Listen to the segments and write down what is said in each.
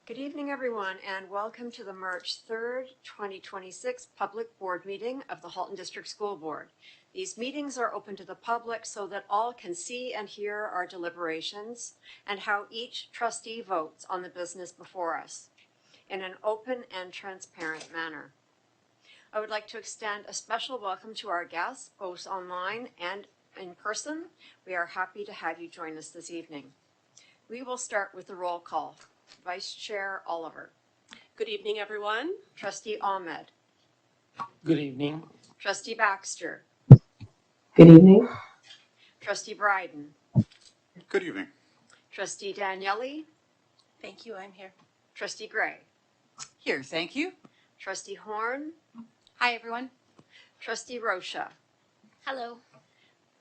Good evening, everyone, and welcome to the March 3rd, 2026 public board meeting of the Halton District School Board. These meetings are open to the public so that all can see and hear our deliberations and how each trustee votes on the business before us in an open and transparent manner. I would like to extend a special welcome to our guests, both online and in person. We are happy to have you join us this evening. We will start with the roll call. Vice Chair Oliver. Good evening, everyone. Trustee Ahmed. Good evening. Trustee Baxter. Good evening. Trustee Bryden. Good evening. Trustee Daniele. Thank you, I'm here. Trustee Gray. Here, thank you. Trustee Horn. Hi, everyone. Trustee Rocha. Hello.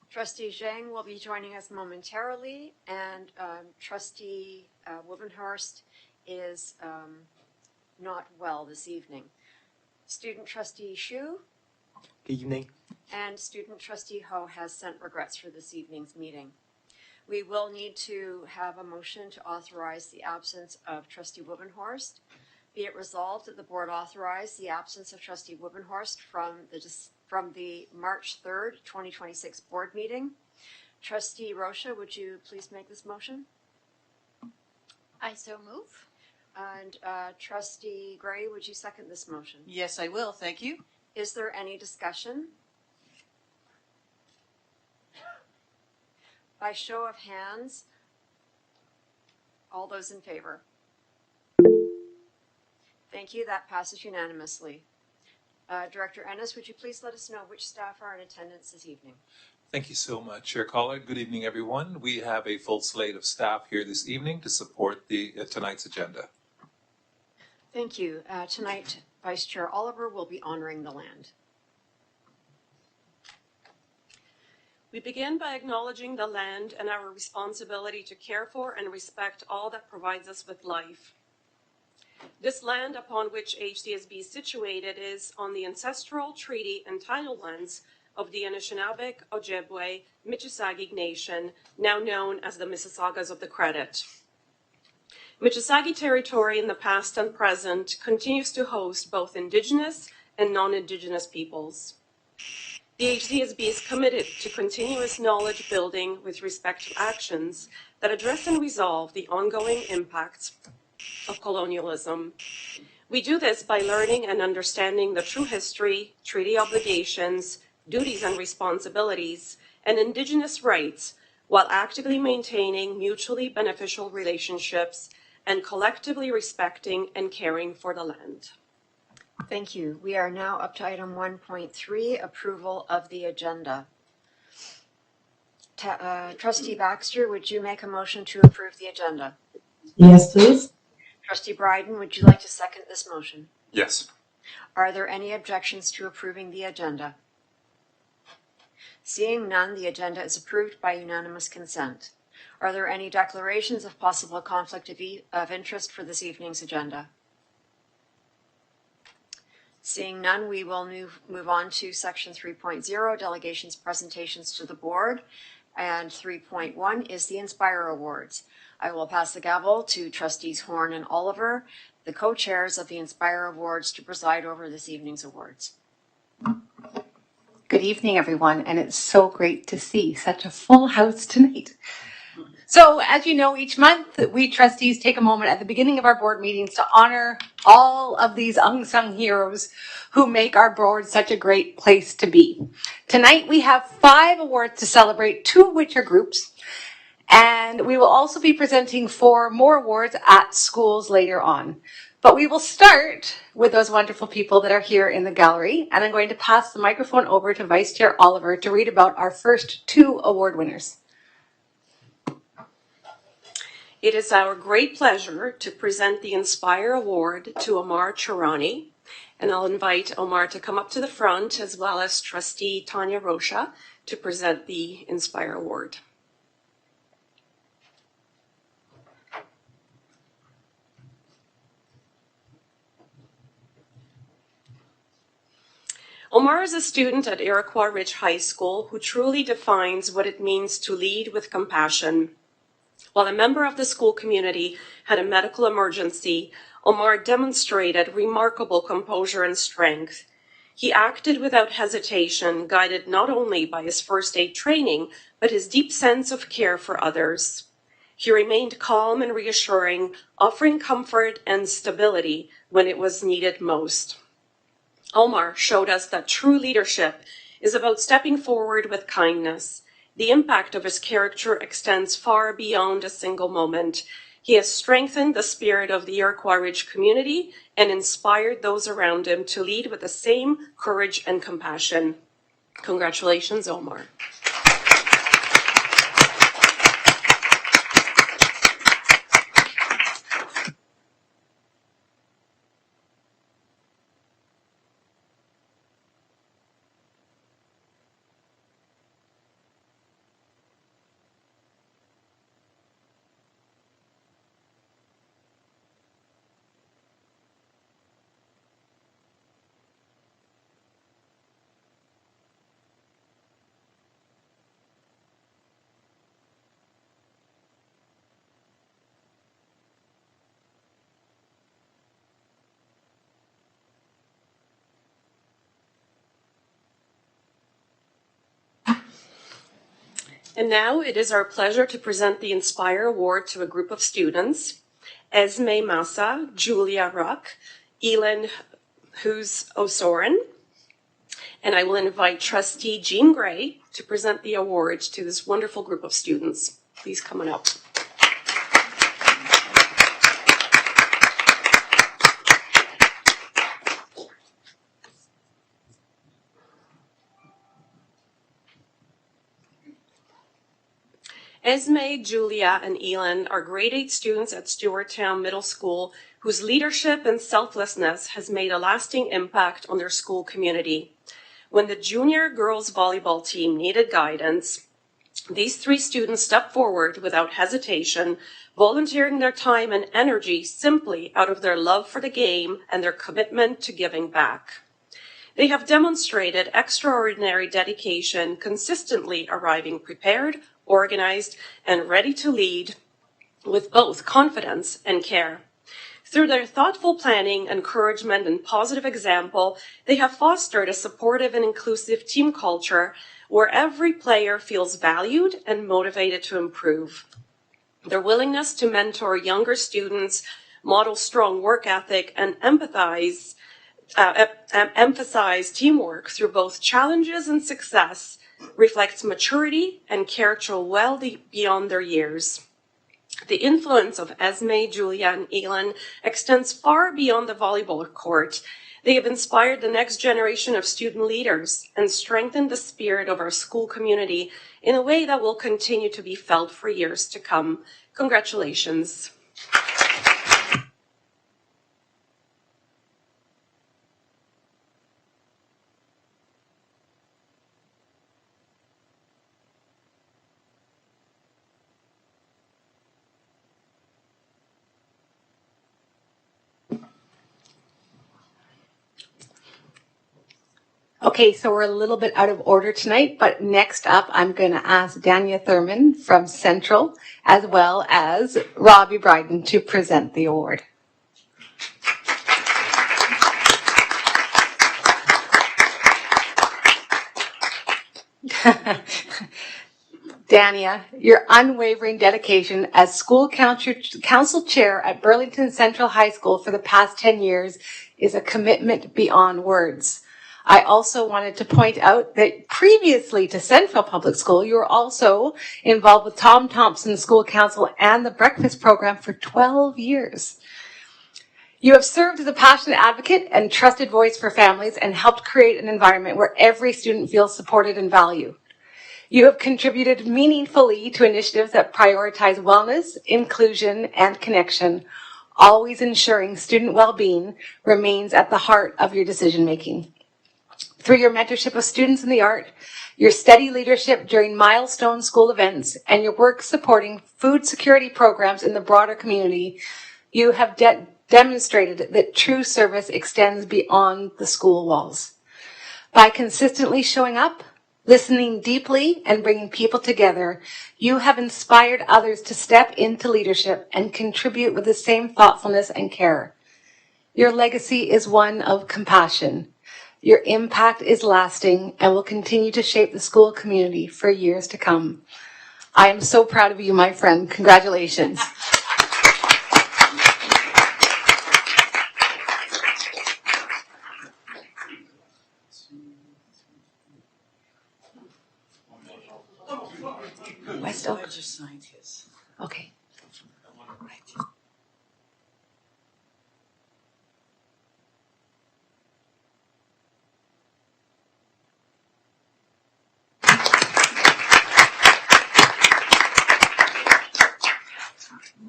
Trustee Zhang will be joining us momentarily, and Trustee Wibbenhorst is not well this evening. Student Trustee Shu. Good evening. And Student Trustee Ho has sent regrets for this evening's meeting. We will need to have a motion to authorize the absence of Trustee Wibbenhorst. Be it resolved that the board authorize the absence of Trustee Wibbenhorst from the March 3rd, 2026 board meeting. Trustee Rocha, would you please make this motion? I so move. And Trustee Gray, would you second this motion? Yes, I will. Thank you. Is there any discussion? By show of hands, all those in favor? Thank you. That passes unanimously. Director Ennis, would you please let us know which staff are in attendance this evening? Thank you so much, Chair Collard. Good evening, everyone. We have a full slate of staff here this evening to support tonight's agenda. Thank you. Tonight, Vice Chair Oliver will be honoring the land. We begin by acknowledging the land and our responsibility to care for and respect all that provides us with life. This land upon which HDSB is situated is on the ancestral treaty and tidal lands of the Anishinaabe, Ojibwe, Miccosagi Nation, now known as the Mississaugas of the Credit. Miccosagi territory in the past and present continues to host both Indigenous and non-Indigenous peoples. The HDSB is committed to continuous knowledge building with respect to actions that address and resolve the ongoing impacts of colonialism. We do this by learning and understanding the true history, treaty obligations, duties and responsibilities, and Indigenous rights, while actively maintaining mutually beneficial relationships and collectively respecting and caring for the land. Thank you. We are now up to item 1.3, approval of the agenda. Trustee Baxter, would you make a motion to approve the agenda? Yes, please. Trustee Bryden, would you like to second this motion? Yes. Are there any objections to approving the agenda? Seeing none, the agenda is approved by unanimous consent. Are there any declarations of possible conflict of interest for this evening's agenda? Seeing none, we will move on to section 3.0, delegations, presentations to the board, and 3.1 is the Inspire Awards. I will pass the gavel to Trustees Horn and Oliver, the co-chairs of the Inspire Awards, to preside over this evening's awards. Good evening, everyone, and it's so great to see such a full house tonight. So, as you know, each month we trustees take a moment at the beginning of our board meetings to honor all of these unsung heroes who make our board such a great place to be. Tonight we have 5 awards to celebrate, 2 of which are groups, and we will also be presenting 4 more awards at schools later on. But we will start with those wonderful people that are here in the gallery, and I'm going to pass the microphone over to Vice Chair Oliver to read about our first 2 award winners. It is our great pleasure to present the Inspire Award to Omar Chirani, and I'll invite Omar to come up to the front, as well as Trustee Tanya Rocha, to present the Inspire Award. Omar is a student at Iroquois Ridge High School who truly defines what it means to lead with compassion. While a member of the school community had a medical emergency, Omar demonstrated remarkable composure and strength. He acted without hesitation, guided not only by his first aid training, but his deep sense of care for others. He remained calm and reassuring, offering comfort and stability when it was needed most. Omar showed us that true leadership is about stepping forward with kindness. The impact of his character extends far beyond a single moment. He has strengthened the spirit of the Iroquois Ridge community and inspired those around him to lead with the same courage and compassion. Congratulations, Omar. And now it is our pleasure to present the Inspire Award to a group of students: Esme Massa, Julia Ruck, Elin Hughes Osoren. And I will invite Trustee Jean Gray to present the award to this wonderful group of students. Please come on up. Esme, Julia, and Elin are grade 8 students at Stewarttown Middle School whose leadership and selflessness has made a lasting impact on their school community. When the junior girls volleyball team needed guidance, these 3 students stepped forward without hesitation, volunteering their time and energy simply out of their love for the game and their commitment to giving back. They have demonstrated extraordinary dedication, consistently arriving prepared, organized, and ready to lead with both confidence and care. Through their thoughtful planning, encouragement, and positive example, they have fostered a supportive and inclusive team culture where every player feels valued and motivated to improve. Their willingness to mentor younger students, model strong work ethic, and emphasize teamwork through both challenges and success reflects maturity and character well beyond their years. The influence of Esme, Julia, and Elin extends far beyond the volleyball court. They have inspired the next generation of student leaders and strengthened the spirit of our school community in a way that will continue to be felt for years to come. Congratulations. Okay, so we're a little bit out of order tonight, but next up, I'm going to ask Dania Thurman from Central, as well as Robbie Bryden to present the award. Dania, your unwavering dedication as school council chair at Burlington Central High School for the past 10 years is a commitment beyond words. I also wanted to point out that previously to Central Public School, you were also involved with Tom Thompson School Council and the Breakfast Program for 12 years. You have served as a passionate advocate and trusted voice for families and helped create an environment where every student feels supported and valued. You have contributed meaningfully to initiatives that prioritize wellness, inclusion, and connection, always ensuring student well-being remains at the heart of your decision-making. Through your mentorship of students in the art, your steady leadership during milestone school events, and your work supporting food security programs in the broader community, you have demonstrated that true service extends beyond the school walls. By consistently showing up, Listening deeply and bringing people together, you have inspired others to step into leadership and contribute with the same thoughtfulness and care. Your legacy is one of compassion. Your impact is lasting and will continue to shape the school community for years to come. I am so proud of you, my friend. Congratulations. West Oak? Just signed his. Okay.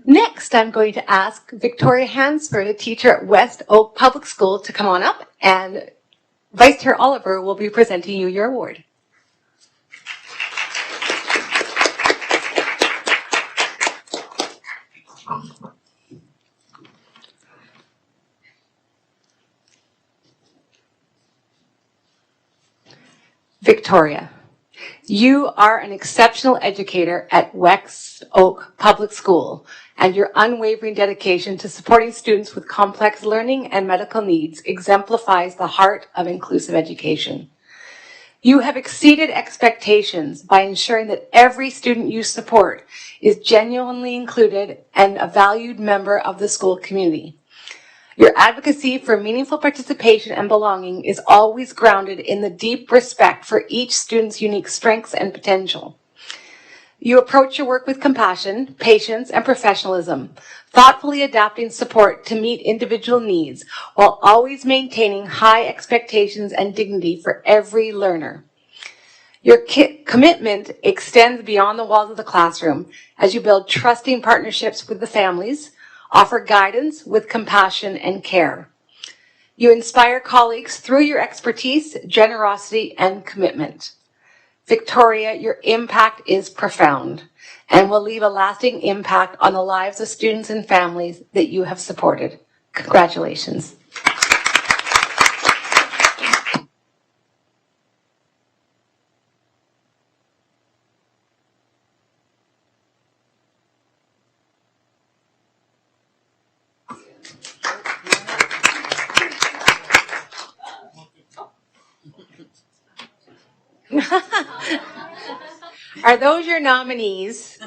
Next, I'm going to ask Victoria Hansford, a teacher at West Oak Public School, to come on up, and Vice Chair Oliver will be presenting you your award. Victoria, you are an exceptional educator at West Oak Public School, and your unwavering dedication to supporting students with complex learning and medical needs exemplifies the heart of inclusive education. You have exceeded expectations by ensuring that every student you support is genuinely included and a valued member of the school community. Your advocacy for meaningful participation and belonging is always grounded in the deep respect for each student's unique strengths and potential. You approach your work with compassion, patience, and professionalism, thoughtfully adapting support to meet individual needs while always maintaining high expectations and dignity for every learner. Your commitment extends beyond the walls of the classroom as you build trusting partnerships with the families, offer guidance with compassion and care. You inspire colleagues through your expertise, generosity, and commitment. Victoria, your impact is profound and will leave a lasting impact on the lives of students and families that you have supported. Congratulations. Are those your nominees?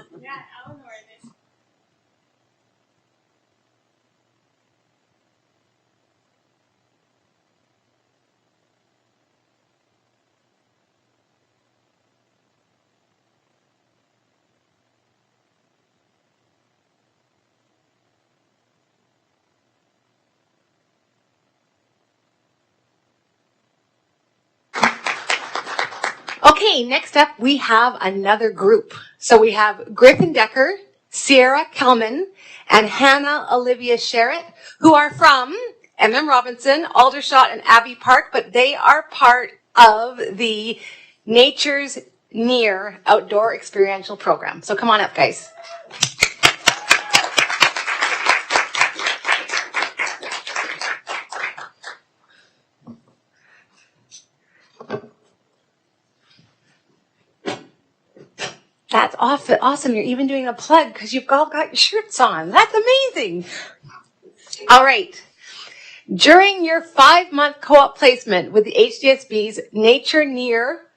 Okay, next up we have another group. So we have Griffin Decker, Sierra Kelman, and Hannah Olivia Sherritt, who are from M.M. Robinson, Aldershot, and Abbey Park, but they are part of the Nature's Near Outdoor Experiential Program. So come on up, guys. That's awesome. You're even doing a plug because you've all got your shirts on. That's amazing. All right. During your 5-month co-op placement with the HDSB's Nature Near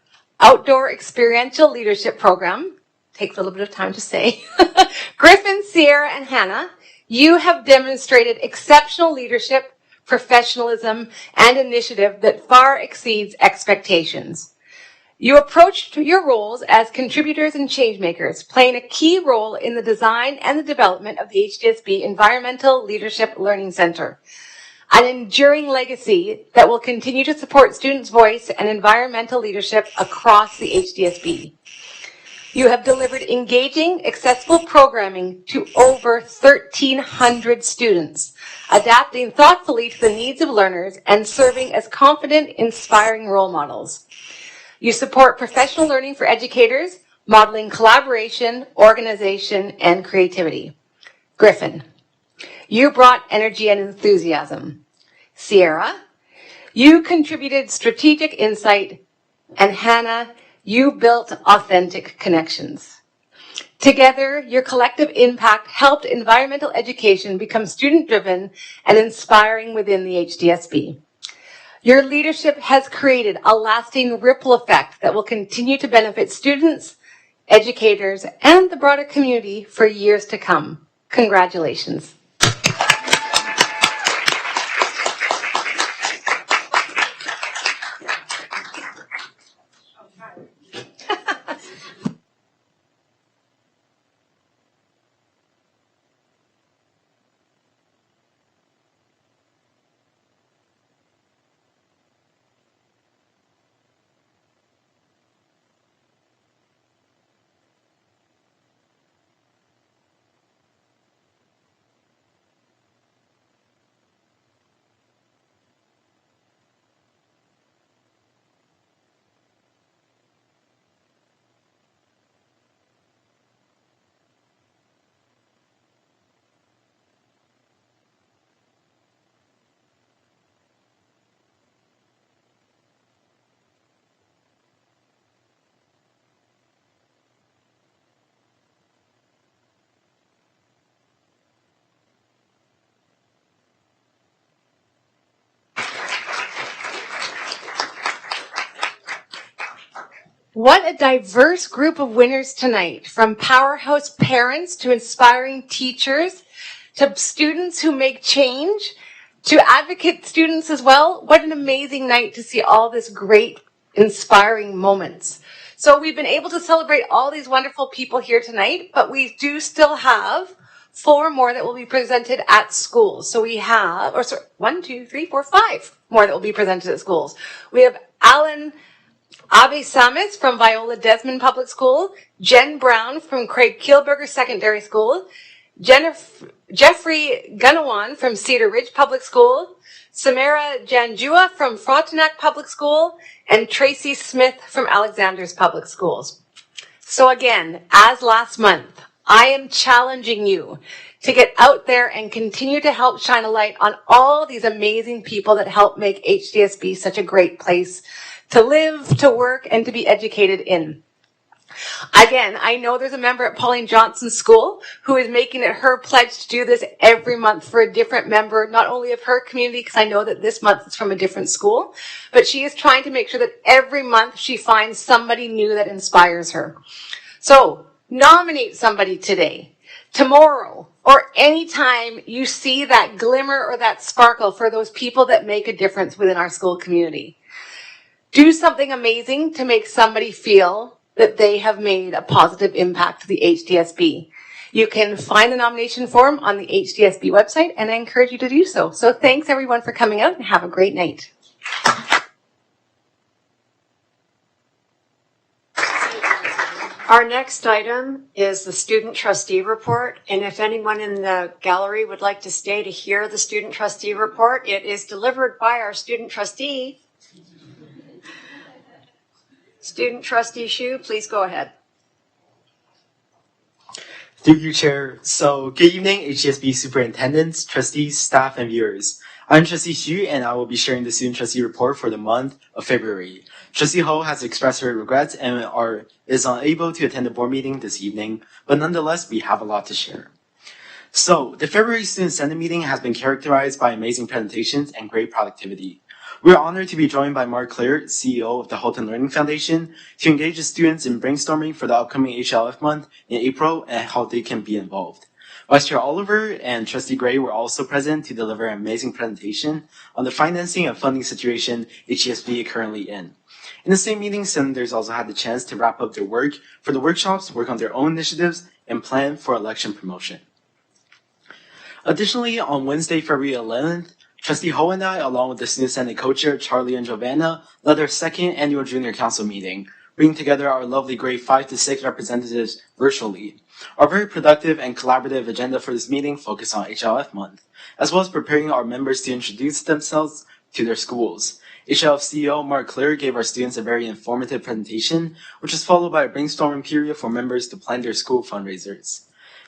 Outdoor Experiential Leadership Program, takes a little bit of time to say, Griffin, Sierra, and Hannah, you have demonstrated exceptional leadership, professionalism, and initiative that far exceeds expectations. You approached your roles as contributors and changemakers, playing a key role in the design and the development of the HDSB Environmental Leadership Learning Center, an enduring legacy that will continue to support students' voice and environmental leadership across the HDSB. You have delivered engaging, accessible programming to over 1,300 students, adapting thoughtfully to the needs of learners and serving as confident, inspiring role models. You support professional learning for educators, modeling collaboration, organization, and creativity. Griffin, you brought energy and enthusiasm. Sierra, you contributed strategic insight. And Hannah, You built authentic connections. Together, your collective impact helped environmental education become student-driven and inspiring within the HDSB. Your leadership has created a lasting ripple effect that will continue to benefit students, educators, and the broader community for years to come. Congratulations. What a diverse group of winners tonight, from powerhouse parents to inspiring teachers to students who make change to advocate students as well. What an amazing night to see all this great, inspiring moments. So we've been able to celebrate all these wonderful people here tonight, but we do still have 4 more that will be presented at schools. So we have, 5 more that will be presented at schools. We have Alan Abe Samis from Viola Desmond Public School, Jen Brown from Craig Kielburger Secondary School, Jeffrey Gunawan from Cedar Ridge Public School, Samara Janjua from Frontenac Public School, and Tracy Smith from Alexander's Public Schools. So again, as last month, I am challenging you to get out there and continue to help shine a light on all these amazing people that help make HDSB such a great place to live, to work, and to be educated in. Again, I know there's a member at Pauline Johnson's school who is making it her pledge to do this every month for a different member, not only of her community, because I know that this month it's from a different school, but she is trying to make sure that every month she finds somebody new that inspires her. So, nominate somebody today, tomorrow, or anytime you see that glimmer or that sparkle for those people that make a difference within our school community. Do something amazing to make somebody feel that they have made a positive impact to the HDSB. You can find the nomination form on the HDSB website, and I encourage you to do so. So thanks everyone for coming out, and have a great night. Our next item is the student trustee report, and if anyone in the gallery would like to stay to hear the student trustee report, it is delivered by our student trustee. Student trustee Shu, please go ahead. Through you, Chair. So, good evening, HDSB superintendents, trustees, staff, and viewers. I'm Trustee Xu, and I will be sharing the student trustee report for the month of February. Trustee Ho has expressed her regrets and is unable to attend the board meeting this evening, but nonetheless, we have a lot to share. So, the February Student Senate meeting has been characterized by amazing presentations and great productivity. We're honored to be joined by Mark Clare, CEO of the Halton Learning Foundation, to engage the students in brainstorming for the upcoming HLF month in April and how they can be involved. Vice Chair Oliver and Trustee Gray were also present to deliver an amazing presentation on the financing and funding situation HDSB is currently in. In the same meeting, senators also had the chance to wrap up their work for the workshops, work on their own initiatives, and plan for election promotion. Additionally, on Wednesday, February 11th, Trustee Ho and I, along with the Student Senate co-chair Charlie and Giovanna, led our second annual Junior Council meeting, bringing together our lovely grade 5 to 6 representatives virtually. Our very productive and collaborative agenda for this meeting focused on HLF month, as well as preparing our members to introduce themselves to their schools. HLF CEO Mark Clare gave our students a very informative presentation, which was followed by a brainstorming period for members to plan their school fundraisers.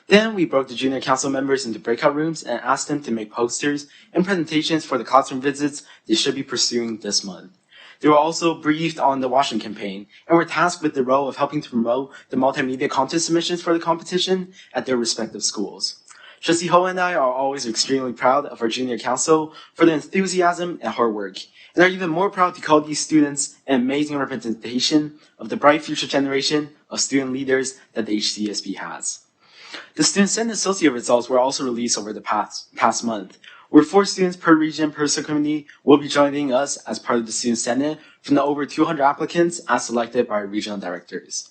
Then we broke the junior council members into breakout rooms and asked them to make posters and presentations for the classroom visits they should be pursuing this month. They were also briefed on the Washington campaign and were tasked with the role of helping to promote the multimedia content submissions for the competition at their respective schools. Trustee Ho and I are always extremely proud of our junior council for their enthusiasm and hard work, and are even more proud to call these students an amazing representation of the bright future generation of student leaders that the HCSB has. The Student Senate Associate results were also released over the past month, where 4 students per region per subcommittee will be joining us as part of the Student Senate from the over 200 applicants as selected by our regional directors.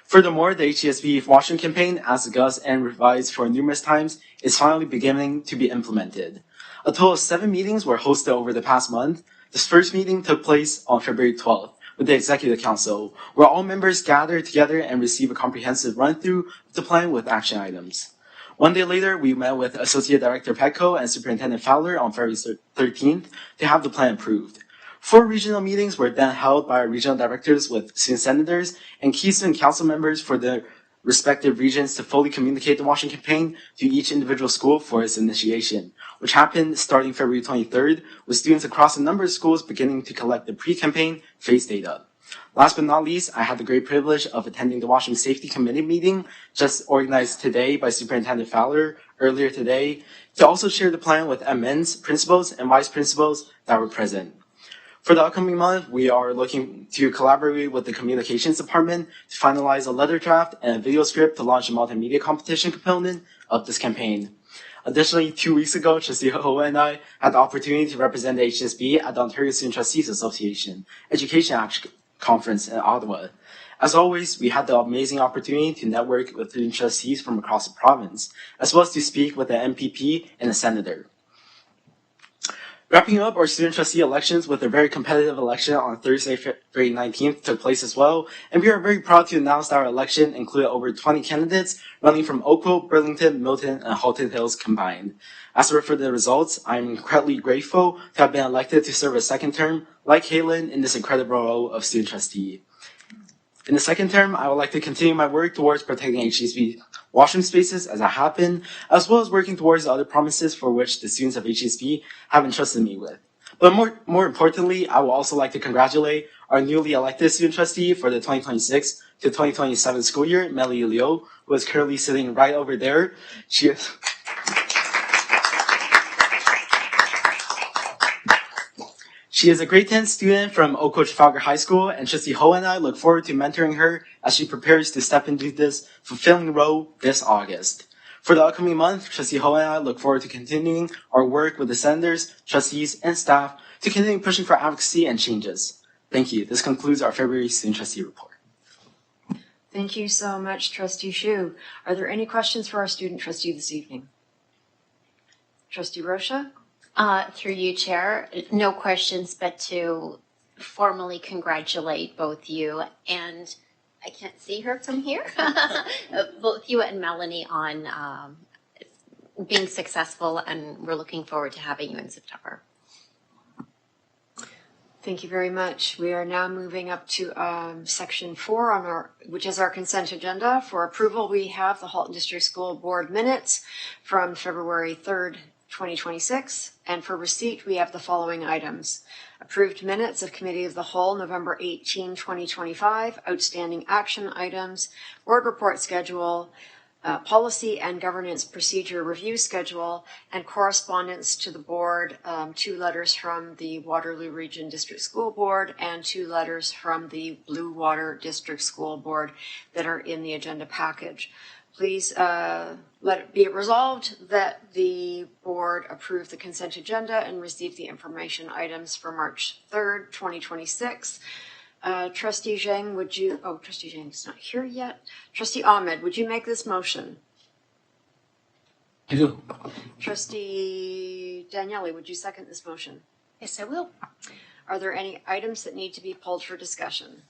Furthermore, the HCSB Washington campaign, as discussed and revised for numerous times, is finally beginning to be implemented. A total of 7 meetings were hosted over the past month. This first meeting took place on February 12th with the Executive Council, where all members gathered together and received a comprehensive run-through of the plan with action items. One day later, we met with Associate Director Petco and Superintendent Fowler on February 13th to have the plan approved. 4 regional meetings were then held by our regional directors with student senators and key student council members for their respective regions to fully communicate the Washington campaign to each individual school for its initiation, which happened starting February 23rd, with students across a number of schools beginning to collect the pre-campaign phase data. Last but not least, I had the great privilege of attending the Washington Safety Committee meeting just organized today by Superintendent Fowler earlier today to also share the plan with MNs, principals, and vice principals that were present. For the upcoming month, we are looking to collaborate with the communications department to finalize a letter draft and a video script to launch a multimedia competition component of this campaign. Additionally, 2 weeks ago, Trustee Ho and I had the opportunity to represent the HSB at the Ontario Student Trustees Association Education Action Conference in Ottawa. As always, we had the amazing opportunity to network with student trustees from across the province, as well as to speak with an MPP and a senator. Wrapping up our student trustee elections with a very competitive election on Thursday, February 19th took place as well, and we are very proud to announce that our election included over 20 candidates running from Oakville, Burlington, Milton, and Halton Hills combined. As for the results, I am incredibly grateful to have been elected to serve a second term, like Halen, in this incredible role of student trustee. In the second term, I would like to continue my work towards protecting HSB washroom spaces as I have been, as well as working towards the other promises for which the students of HSB have entrusted me with. But more importantly, I would also like to congratulate our newly elected student trustee for the 2026 to 2027 school year, Melly Liu, who is currently sitting right over there. She is a grade 10 student from Oakville Trafalgar High School, and Trustee Ho and I look forward to mentoring her as she prepares to step into this fulfilling role this August. For the upcoming month, Trustee Ho and I look forward to continuing our work with the senators, trustees, and staff to continue pushing for advocacy and changes. Thank you. This concludes our February Student Trustee Report. Thank you so much, Trustee Hsu. Are there any questions for our student trustee this evening? Trustee Rocha? Through you, Chair, no questions, but to formally congratulate both you and, I can't see her from here, both you and Melanie on being successful, and we're looking forward to having you in September. Thank you very much. We are now moving up to section 4 which is our consent agenda. For approval, we have the Halton District School Board minutes from February 3rd, 2026, and for receipt, we have the following items. Approved minutes of Committee of the Whole, November 18, 2025, outstanding action items, board report schedule, policy and governance procedure review schedule, and correspondence to the board, 2 letters from the Waterloo Region District School Board and 2 letters from the Blue Water District School Board that are in the agenda package. Please let it be resolved that the board approve the consent agenda and receive the information items for March 3rd, 2026. Trustee Zhang, Trustee Zhang's not here yet. Trustee Ahmed, would you make this motion? I do. Trustee Daniele, would you second this motion? Yes, I will. Are there any items that need to be pulled for discussion?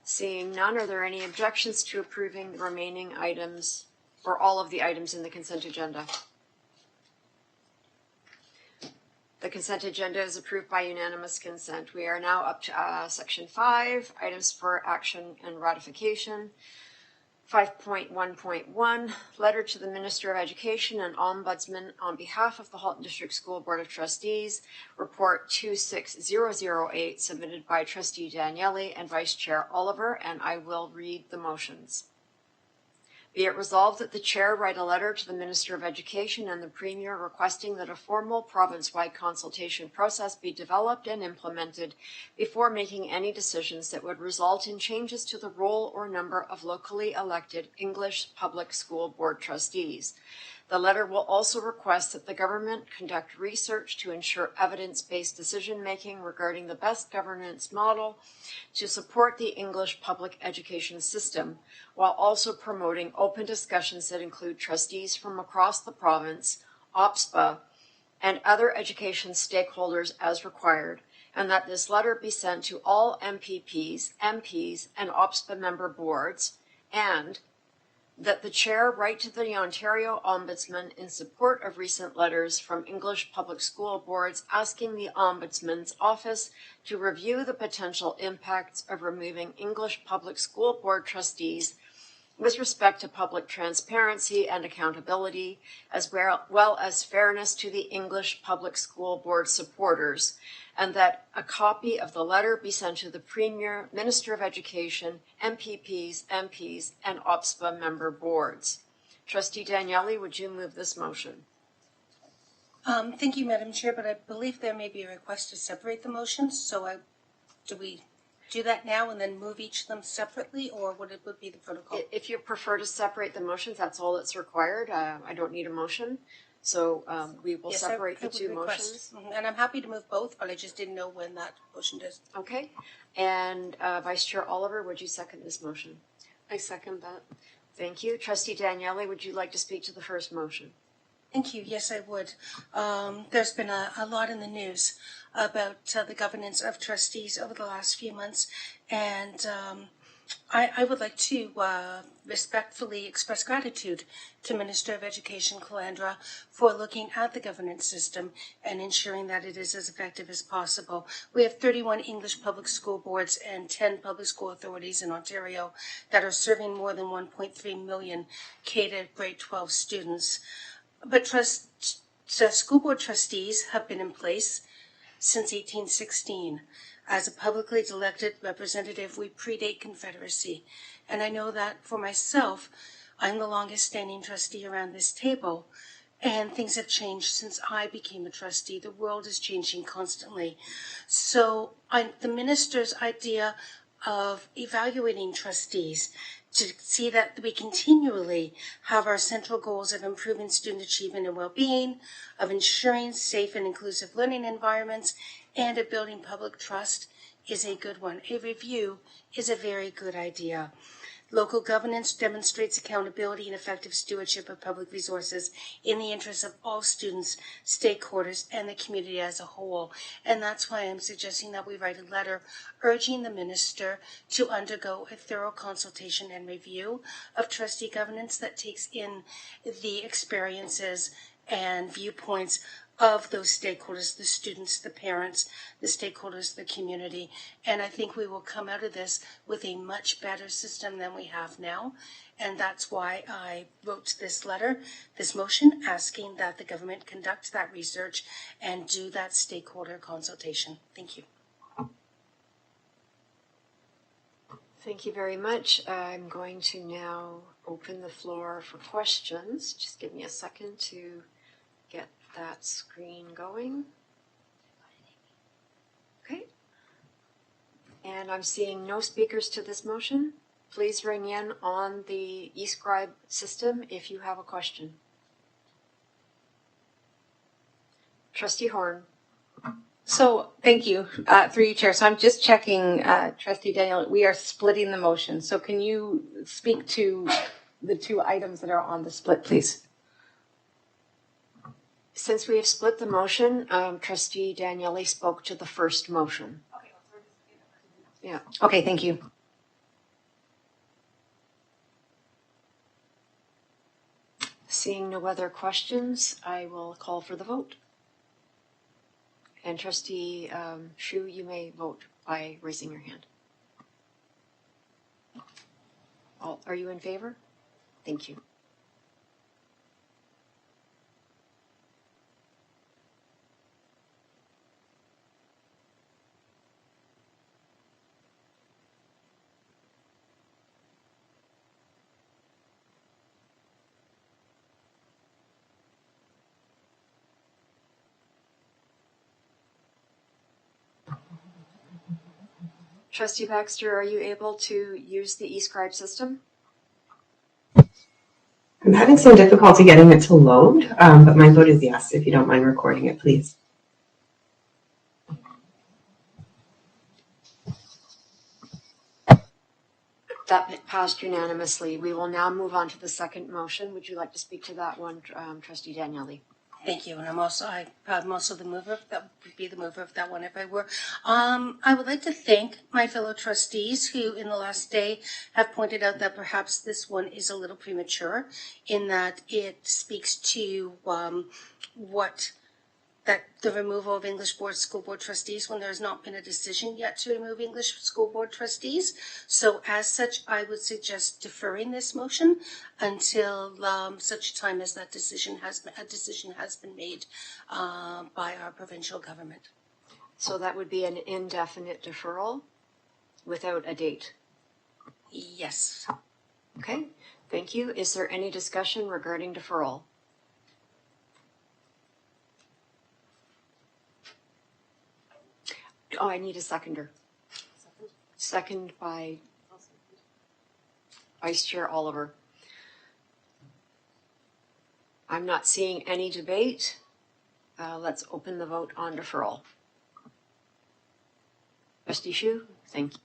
Seeing none, are there any objections to approving the remaining items or all of the items in the consent agenda? The consent agenda is approved by unanimous consent. We are now up to section 5, items for action and ratification. 5.1.1, letter to the Minister of Education and Ombudsman on behalf of the Halton District School Board of Trustees, report 26008, submitted by Trustee Daniele and Vice Chair Oliver, and I will read the motions. Be it resolved that the Chair write a letter to the Minister of Education and the Premier requesting that a formal province-wide consultation process be developed and implemented before making any decisions that would result in changes to the role or number of locally elected English Public School Board trustees. The letter will also request that the government conduct research to ensure evidence-based decision-making regarding the best governance model to support the English public education system, while also promoting open discussions that include trustees from across the province, OPSPA, and other education stakeholders as required, and that this letter be sent to all MPPs, MPs, and OPSPA member boards, and that the Chair write to the Ontario Ombudsman in support of recent letters from English public school boards asking the Ombudsman's office to review the potential impacts of removing English public school board trustees with respect to public transparency and accountability, as well as fairness to the English public school board supporters, and that a copy of the letter be sent to the Premier, Minister of Education, MPPs, MPs, and OPSPA member boards. Trustee Daniele, would you move this motion? Thank you, Madam Chair, but I believe there may be a request to separate the motions, so do we do that now and then move each of them separately, or what would be the protocol? If you prefer to separate the motions, that's all that's required. I don't need a motion. So we will separate the two motions. And I'm happy to move both, but I just didn't know when that motion is. Okay. And Vice Chair Oliver, would you second this motion? I second that. Thank you. Trustee Daniele, would you like to speak to the first motion? Thank you. Yes, I would. There's been a lot in the news about the governance of trustees over the last few months, and I would like to respectfully express gratitude to Minister of Education Calandra for looking at the governance system and ensuring that it is as effective as possible. We have 31 English public school boards and 10 public school authorities in Ontario that are serving more than 1.3 million K to grade 12 students. But school board trustees have been in place since 1816. As a publicly elected representative, we predate Confederacy. And I know that for myself, I'm the longest standing trustee around this table. And things have changed since I became a trustee. The world is changing constantly. So the minister's idea of evaluating trustees to see that we continually have our central goals of improving student achievement and well-being, of ensuring safe and inclusive learning environments, and of building public trust is a good one. A review is a very good idea. Local governance demonstrates accountability and effective stewardship of public resources in the interest of all students, stakeholders, and the community as a whole. And that's why I'm suggesting that we write a letter urging the minister to undergo a thorough consultation and review of trustee governance that takes in the experiences and viewpoints of those stakeholders, the students, the parents, the stakeholders, the community. And I think we will come out of this with a much better system than we have now. And that's why I wrote this letter, this motion, asking that the government conduct that research and do that stakeholder consultation. Thank you. Thank you very much. I'm going to now open the floor for questions. Just give me a second to get that screen going. Okay. And I'm seeing no speakers to this motion. Please ring in on the eScribe system if you have a question. Trustee Horn. So, thank you, through you, Chair. So I'm just checking, Trustee Daniel, we are splitting the motion. So can you speak to the two items that are on the split, please? Since we have split the motion, Trustee Daniele spoke to the first motion. Yeah. Okay, thank you. Seeing no other questions, I will call for the vote. And Trustee Shu, you may vote by raising your hand. Are you in favor? Thank you. Trustee Baxter, are you able to use the eScribe system? I'm having some difficulty getting it to load, but my vote is yes, if you don't mind recording it, please. That passed unanimously. We will now move on to the second motion. Would you like to speak to that one, Trustee Daniele? Thank you, and I'm also the mover. That would be the mover of that one if I were. I would like to thank my fellow trustees who, in the last day, have pointed out that perhaps this one is a little premature, in that it speaks to the removal of English School Board trustees when there has not been a decision yet to remove English School Board trustees. So as such, I would suggest deferring this motion until such time as a decision has been made by our provincial government. So that would be an indefinite deferral without a date. Yes. Okay, thank you. Is there any discussion regarding deferral? Oh, I need a seconder. Second by Vice Chair Oliver. I'm not seeing any debate. Let's open the vote on deferral. Trustee Hsu, thank you.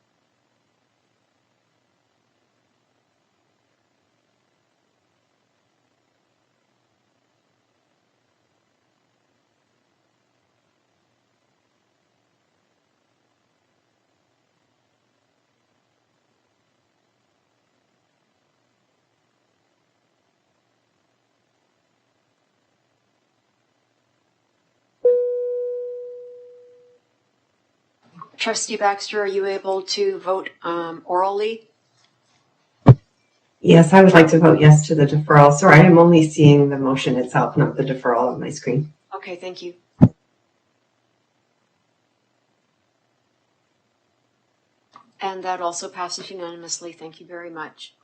Trustee Baxter, are you able to vote orally? Yes, I would like to vote yes to the deferral. Sorry, I'm only seeing the motion itself, not the deferral on my screen. Okay, thank you. And that also passes unanimously. Thank you very much.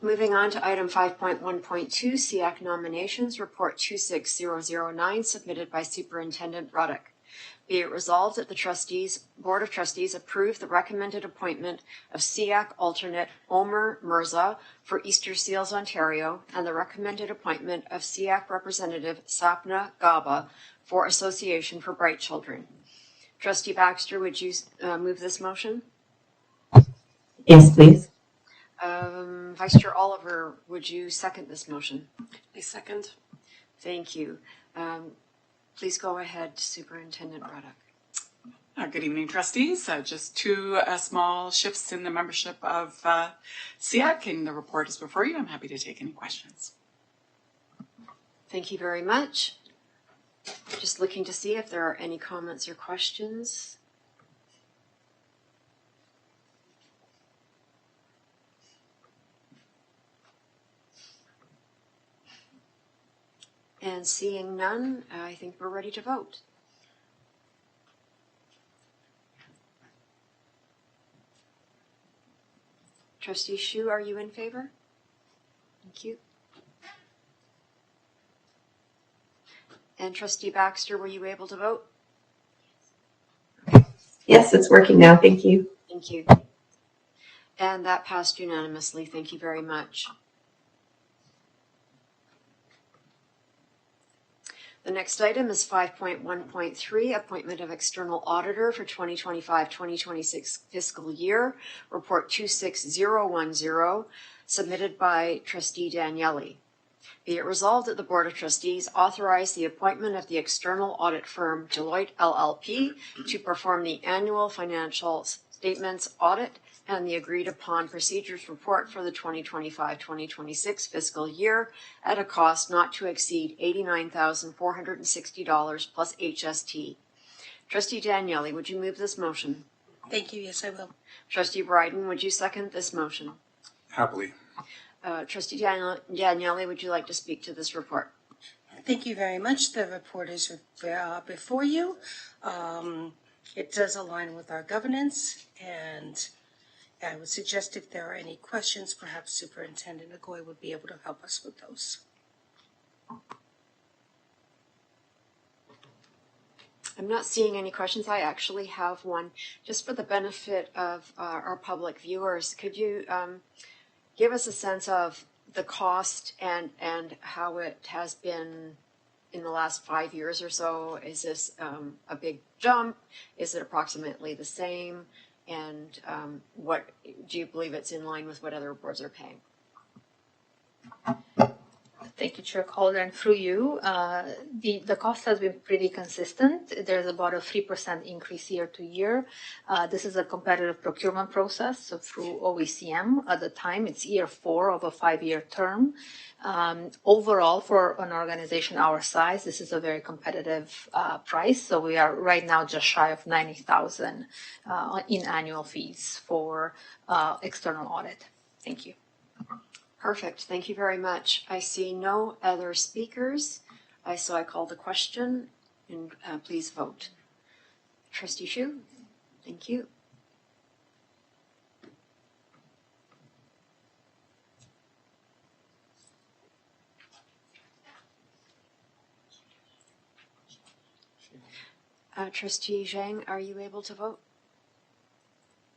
Moving on to item 5.1.2, SEAC nominations, report 26009, submitted by Superintendent Ruddock. Be it resolved that the Board of Trustees approve the recommended appointment of SEAC alternate Omer Mirza for Easter Seals, Ontario, and the recommended appointment of SEAC representative Sapna Gaba for Association for Bright Children. Trustee Baxter, would you move this motion? Yes, please. Vice Chair Oliver, would you second this motion? I second. Thank you. Please go ahead, Superintendent Ruddock. Good evening, trustees. Just two small shifts in the membership of SEAC, and the report is before you. I'm happy to take any questions. Thank you very much. Just looking to see if there are any comments or questions. And seeing none, I think we're ready to vote. Trustee Hsu, are you in favor? Thank you. And Trustee Baxter, were you able to vote? Yes, it's working now. Thank you. Thank you. And that passed unanimously. Thank you very much. The next item is 5.1.3, appointment of external auditor for 2025-2026 fiscal year, report 26010, submitted by Trustee Daniele. Be it resolved that the Board of Trustees authorize the appointment of the external audit firm Deloitte LLP to perform the annual financial statements audit and the agreed upon procedures report for the 2025-2026 fiscal year at a cost not to exceed $89,460 plus HST. Trustee Daniele, would you move this motion? Thank you. Yes, I will. Trustee Bryden, would you second this motion? Happily. Trustee Daniele, would you like to speak to this report? Thank you very much. The report is before you. It does align with our governance, and I would suggest if there are any questions, perhaps Superintendent Agoy would be able to help us with those. I'm not seeing any questions. I actually have one. Just for the benefit of our public viewers, could you give us a sense of the cost and how it has been in the last 5 years or so? Is this a big jump? Is it approximately the same? And what do you believe it's in line with what other boards are paying? Thank you, Chair Calder, and through you, the cost has been pretty consistent. There's about a 3% increase year to year. This is a competitive procurement process, so through OECM at the time, it's year 4 of a 5-year term. Overall, for an organization our size, this is a very competitive price. So we are right now just shy of $90,000 in annual fees for external audit. Thank you. Perfect. Thank you very much. I see no other speakers. So I call the question, and please vote. Trustee Xu, thank you. Trustee Zhang, are you able to vote?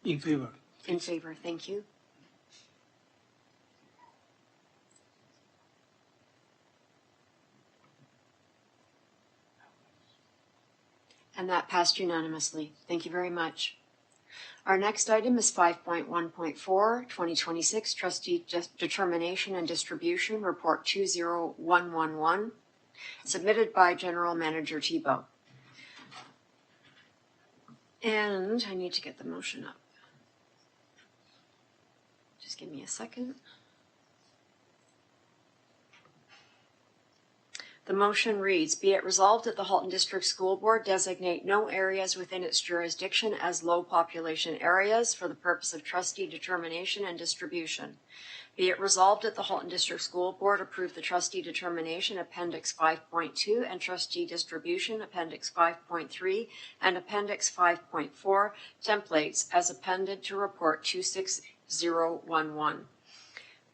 In favor. In favor, thank you. And that passed unanimously. Thank you very much. Our next item is 5.1.4, 2026 Trustee Determination and Distribution, Report 20111, submitted by General Manager Thibault. And I need to get the motion up. Just give me a second. The motion reads, be it resolved that the Halton District School Board designate no areas within its jurisdiction as low population areas for the purpose of trustee determination and distribution. Be it resolved that the Halton District School Board approve the trustee determination Appendix 5.2 and trustee distribution Appendix 5.3 and Appendix 5.4 templates as appended to Report 26011.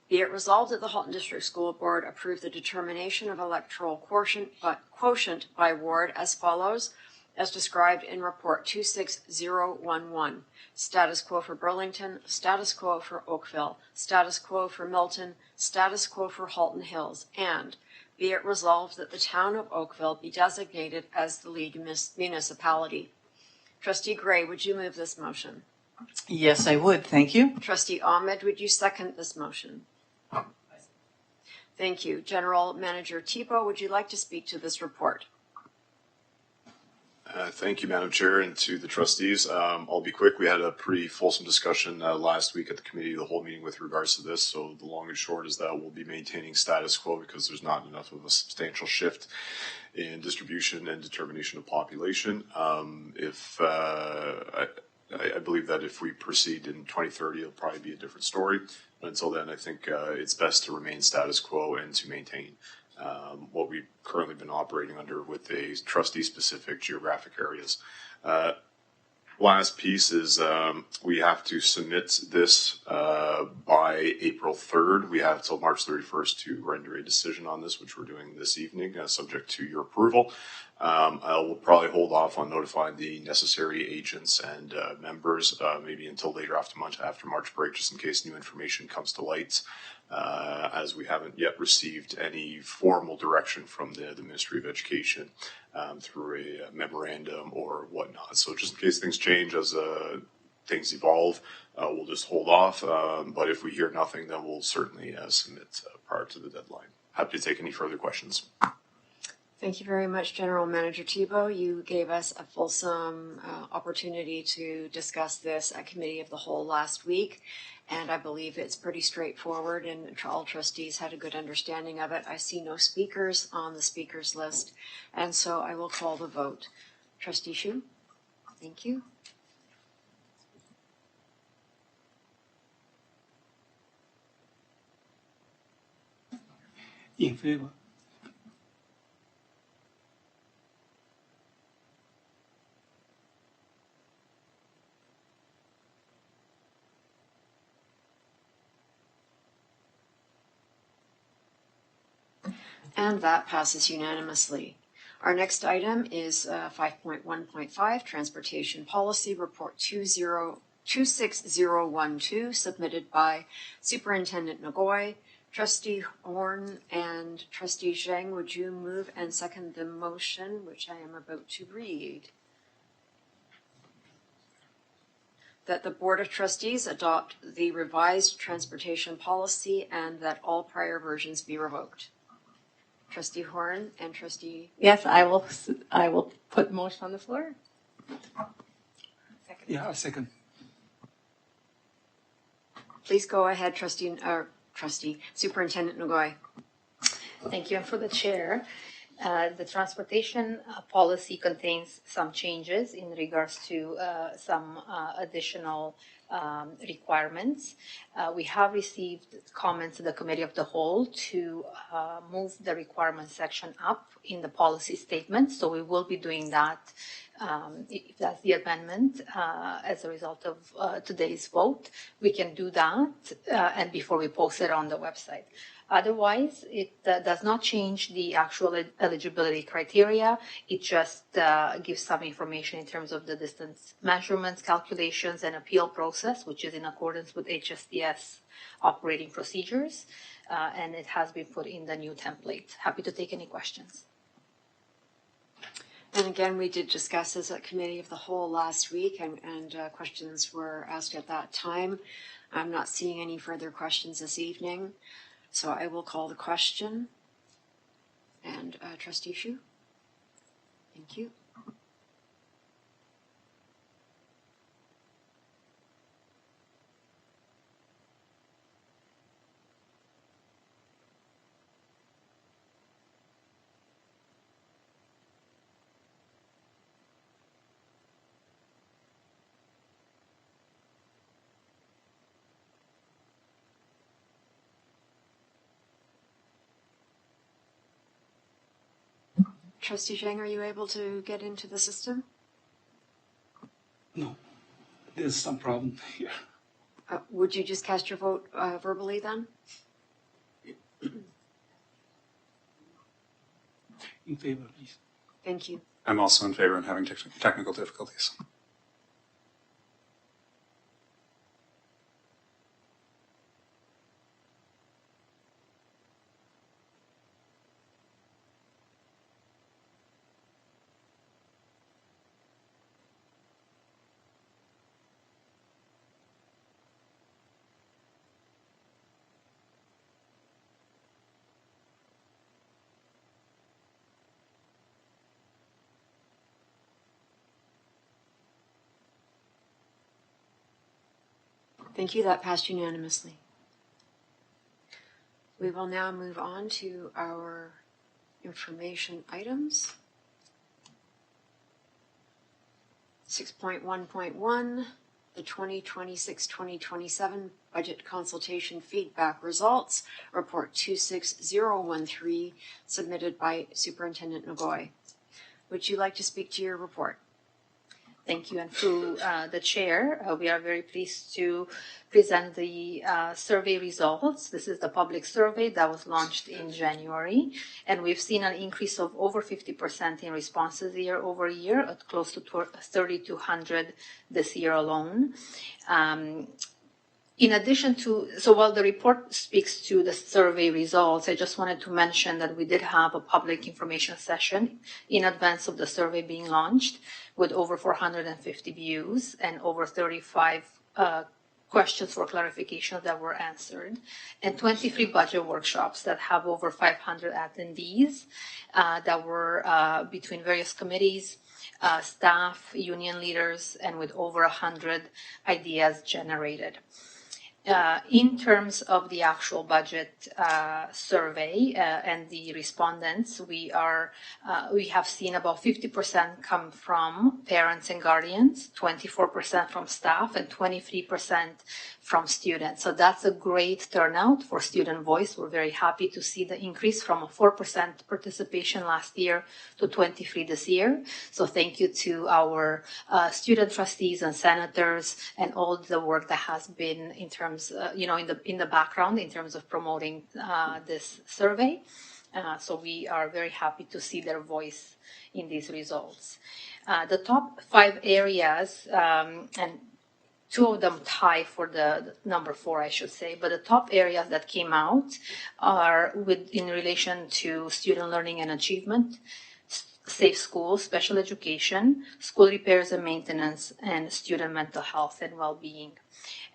Be it resolved that the Halton District School Board approve the determination of electoral quotient by ward as follows, as described in Report 26011. Status quo for Burlington, status quo for Oakville, status quo for Milton, status quo for Halton Hills, and be it resolved that the town of Oakville be designated as the lead municipality. Trustee Gray, would you move this motion? Yes, I would. Thank you. Trustee Ahmed, would you second this motion? Thank you. General Manager Thibault, would you like to speak to this report? Thank you, Madam Chair, and to the trustees. I'll be quick. We had a pretty fulsome discussion last week at the committee, the whole meeting with regards to this. So the long and short is that we'll be maintaining status quo because there's not enough of a substantial shift in distribution and determination of population. I believe that if we proceed in 2030, it'll probably be a different story. But until then, I think it's best to remain status quo and to maintain what we've currently been operating under with the trustee-specific geographic areas. Last piece is we have to submit this by April 3rd. We have till March 31st to render a decision on this, which we're doing this evening, subject to your approval. I will probably hold off on notifying the necessary agents and members maybe until later after March break, just in case new information comes to light, as we haven't yet received any formal direction from the Ministry of Education through a memorandum or whatnot. So just in case things change as things evolve, we'll just hold off. But if we hear nothing, then we'll certainly submit prior to the deadline. Happy to take any further questions. Thank you very much, General Manager Thibault. You gave us a fulsome opportunity to discuss this at Committee of the Whole last week, and I believe it's pretty straightforward and all trustees had a good understanding of it. I see no speakers on the speakers list, and so I will call the vote. Trustee Xu? Thank you. In favor. And that passes unanimously. Our next item is 5.1.5, Transportation Policy Report 26012, submitted by Superintendent Ngoy. Trustee Horn and Trustee Zhang, would you move and second the motion, which I am about to read? That the Board of Trustees adopt the revised transportation policy and that all prior versions be revoked. Trustee Horn and Trustee... Yes, I will put the motion on the floor. Second. Yeah, second. Please go ahead, Superintendent Ngoy. Thank you. And for the chair, the transportation policy contains some changes in regards to some additional requirements. We have received comments to the Committee of the Whole to move the requirements section up in the policy statement. So we will be doing that if that's the amendment as a result of today's vote. We can do that and before we post it on the website. Otherwise, it does not change the actual eligibility criteria. It just gives some information in terms of the distance measurements, calculations, and appeal process, which is in accordance with HSDS operating procedures. And it has been put in the new template. Happy to take any questions. And again, we did discuss this at Committee of the Whole last week, and questions were asked at that time. I'm not seeing any further questions this evening. So I will call the question. And Trustee Xu? Thank you. Trustee Zhang, are you able to get into the system? No, there's some problem here. Would you just cast your vote verbally then? In favor, please. Thank you. I'm also in favor and having technical difficulties. Thank you. That passed unanimously. We will now move on to our information items. 6.1.1, the 2026-2027 Budget Consultation Feedback Results, Report 26013, submitted by Superintendent Ngoy. Would you like to speak to your report? Thank you. And through the chair, we are very pleased to present the survey results. This is the public survey that was launched in January, and we've seen an increase of over 50% in responses year over year, at close to 3,200 this year alone. In addition to, so while the report speaks to the survey results, I just wanted to mention that we did have a public information session in advance of the survey being launched with over 450 views and over 35 questions for clarification that were answered, and 23 budget workshops that have over 500 attendees that were between various committees, staff, union leaders, and with over 100 ideas generated. In terms of the actual budget survey and the respondents, we have seen about 50% come from parents and guardians, 24% from staff, and 23% from students. So that's a great turnout for student voice. We're very happy to see the increase from a 4% participation last year to 23% this year. So thank you to our student trustees and senators and all the work that has been in terms, in the background in terms of promoting this survey. So we are very happy to see their voice in these results. The top 5 areas, and 2 of them tie for the number 4, I should say, but the top areas that came out are in relation to student learning and achievement, safe schools, special education, school repairs and maintenance, and student mental health and well-being.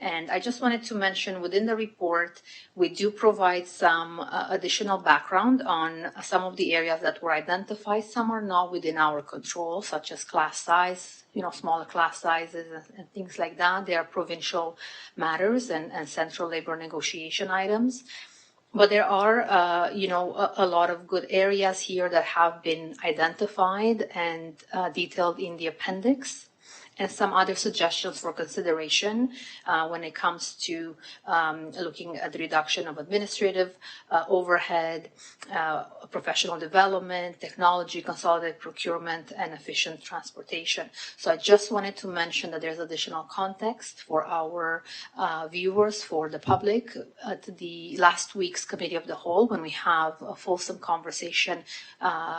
And I just wanted to mention within the report, we do provide some additional background on some of the areas that were identified. Some are not within our control, such as class size, smaller class sizes and things like that. They are provincial matters and central labor negotiation items. But there are, a lot of good areas here that have been identified and detailed in the appendix, and some other suggestions for consideration when it comes to looking at the reduction of administrative overhead, professional development, technology, consolidated procurement, and efficient transportation. So I just wanted to mention that there's additional context for our viewers, for the public, at the last week's Committee of the Whole, when we have a fulsome conversation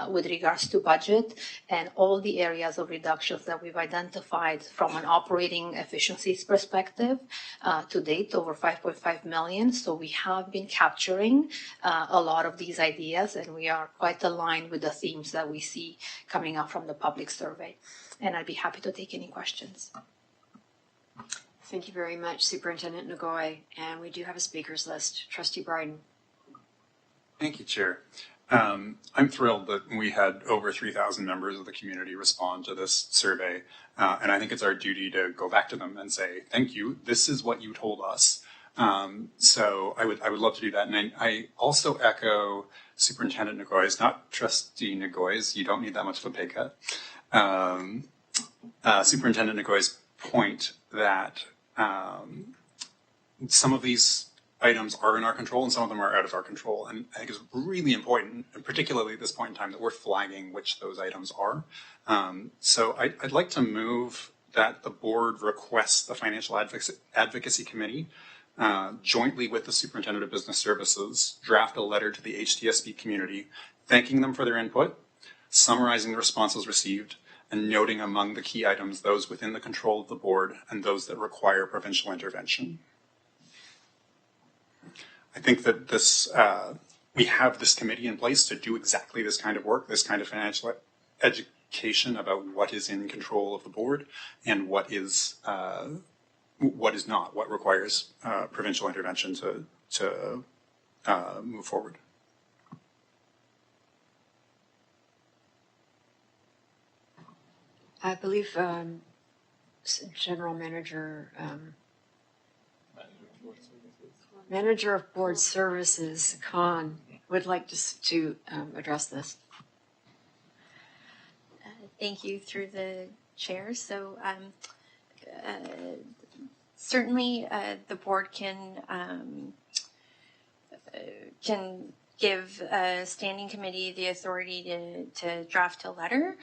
with regards to budget and all the areas of reductions that we've identified from an operating efficiencies perspective to date, over 5.5 million. So we have been capturing a lot of these ideas, and we are quite aligned with the themes that we see coming out from the public survey. And I'd be happy to take any questions. Thank you very much, Superintendent Ngoy. And we do have a speakers list. Trustee Bryden. Thank you, Chair. I'm thrilled that we had over 3,000 members of the community respond to this survey. And I think it's our duty to go back to them and say, thank you, this is what you told us. So I would love to do that. And I also echo Superintendent Ngoy's, not Trustee Ngoy's, you don't need that much of a pay cut. Superintendent Ngoy's point that some of these items are in our control and some of them are out of our control. And I think it's really important, particularly at this point in time, that we're flagging which those items are. So I'd like to move that the board requests the Financial Advocacy Committee, jointly with the Superintendent of Business Services, draft a letter to the HTSB community, thanking them for their input, summarizing the responses received, and noting among the key items those within the control of the board and those that require provincial intervention. I think that we have this committee in place to do exactly this kind of work, this kind of financial education about what is in control of the board and what is not, what requires provincial intervention to move forward. I believe General Manager Manager of Board Services, Khan, would like to address this. Thank you through the chair. So certainly the board can give a standing committee the authority to draft a letter.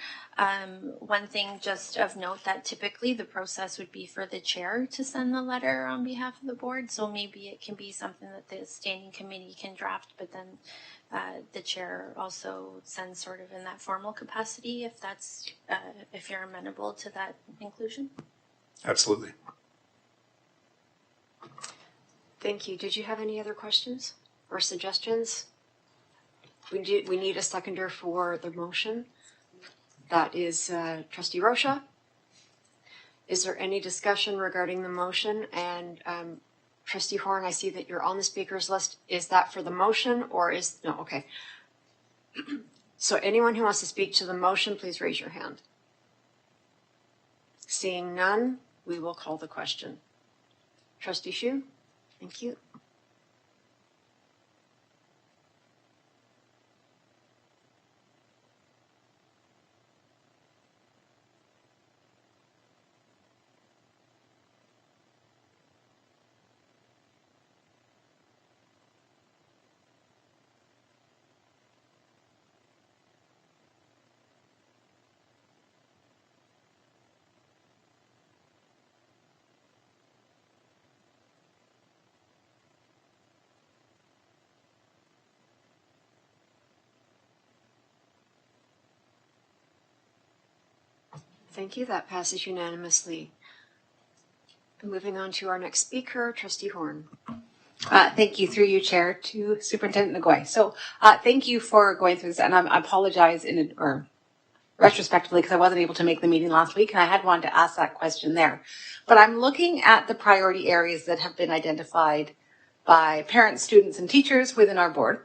One thing just of note that typically the process would be for the chair to send the letter on behalf of the board. So maybe it can be something that the standing committee can draft, but then the chair also sends sort of in that formal capacity if that's, if you're amenable to that inclusion. Absolutely. Thank you. Did you have any other questions or suggestions? We need a seconder for the motion. That is Trustee Rocha. Is there any discussion regarding the motion? And Trustee Horn, I see that you're on the speakers list. Is that for the motion or is, no, okay. So anyone who wants to speak to the motion, please raise your hand. Seeing none, we will call the question. Trustee Hsu? Thank you. Thank you. That passes unanimously. Moving on to our next speaker, Trustee Horn. Thank you, through you, Chair, to Superintendent Nguyen. So thank you for going through this, and I apologize retrospectively because I wasn't able to make the meeting last week, and I had wanted to ask that question there. But I'm looking at the priority areas that have been identified by parents, students, and teachers within our board.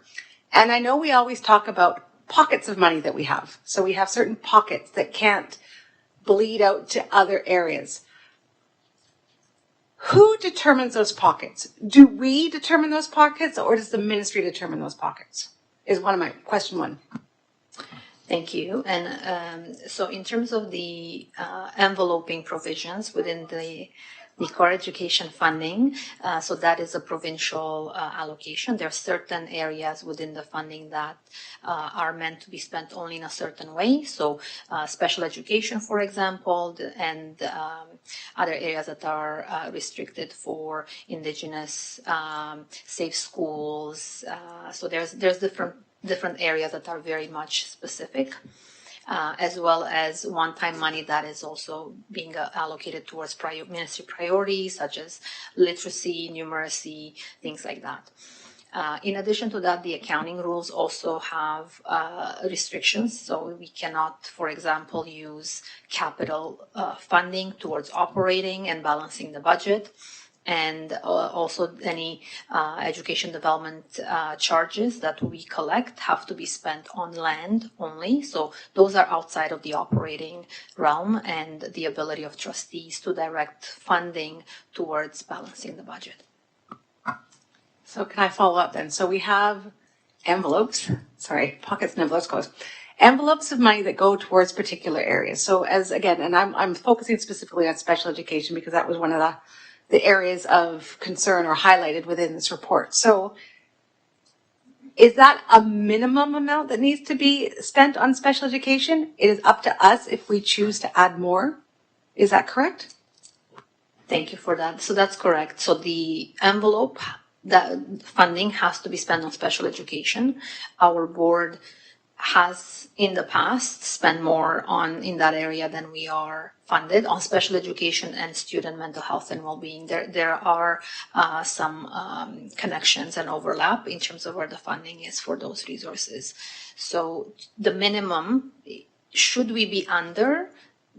And I know we always talk about pockets of money that we have. So we have certain pockets that can't bleed out to other areas. Who determines those pockets? Do we determine those pockets, or does the ministry determine those pockets? Is one of my question one. Thank you. And so in terms of the enveloping provisions within the core education funding, so that is a provincial allocation. There are certain areas within the funding that are meant to be spent only in a certain way. So special education, for example, and other areas that are restricted for Indigenous, safe schools. So there's different areas that are very much specific, as well as one-time money that is also being allocated towards ministry priorities, such as literacy, numeracy, things like that. In addition to that, the accounting rules also have restrictions. So we cannot, for example, use capital funding towards operating and balancing the budget. And also any education development charges that we collect have to be spent on land only. So those are outside of the operating realm and the ability of trustees to direct funding towards balancing the budget. So can I follow up then? So we have pockets and envelopes, envelopes of money that go towards particular areas. So and I'm focusing specifically on special education because that was one of the areas of concern or highlighted within this report. So is that a minimum amount that needs to be spent on special education? It is up to us if we choose to add more. Is that correct? Thank you for that. So that's correct. So the envelope, that funding has to be spent on special education. Our board has in the past spent more in that area than we are funded on special education and student mental health and well-being. There are some connections and overlap in terms of where the funding is for those resources. So the minimum, should we be under,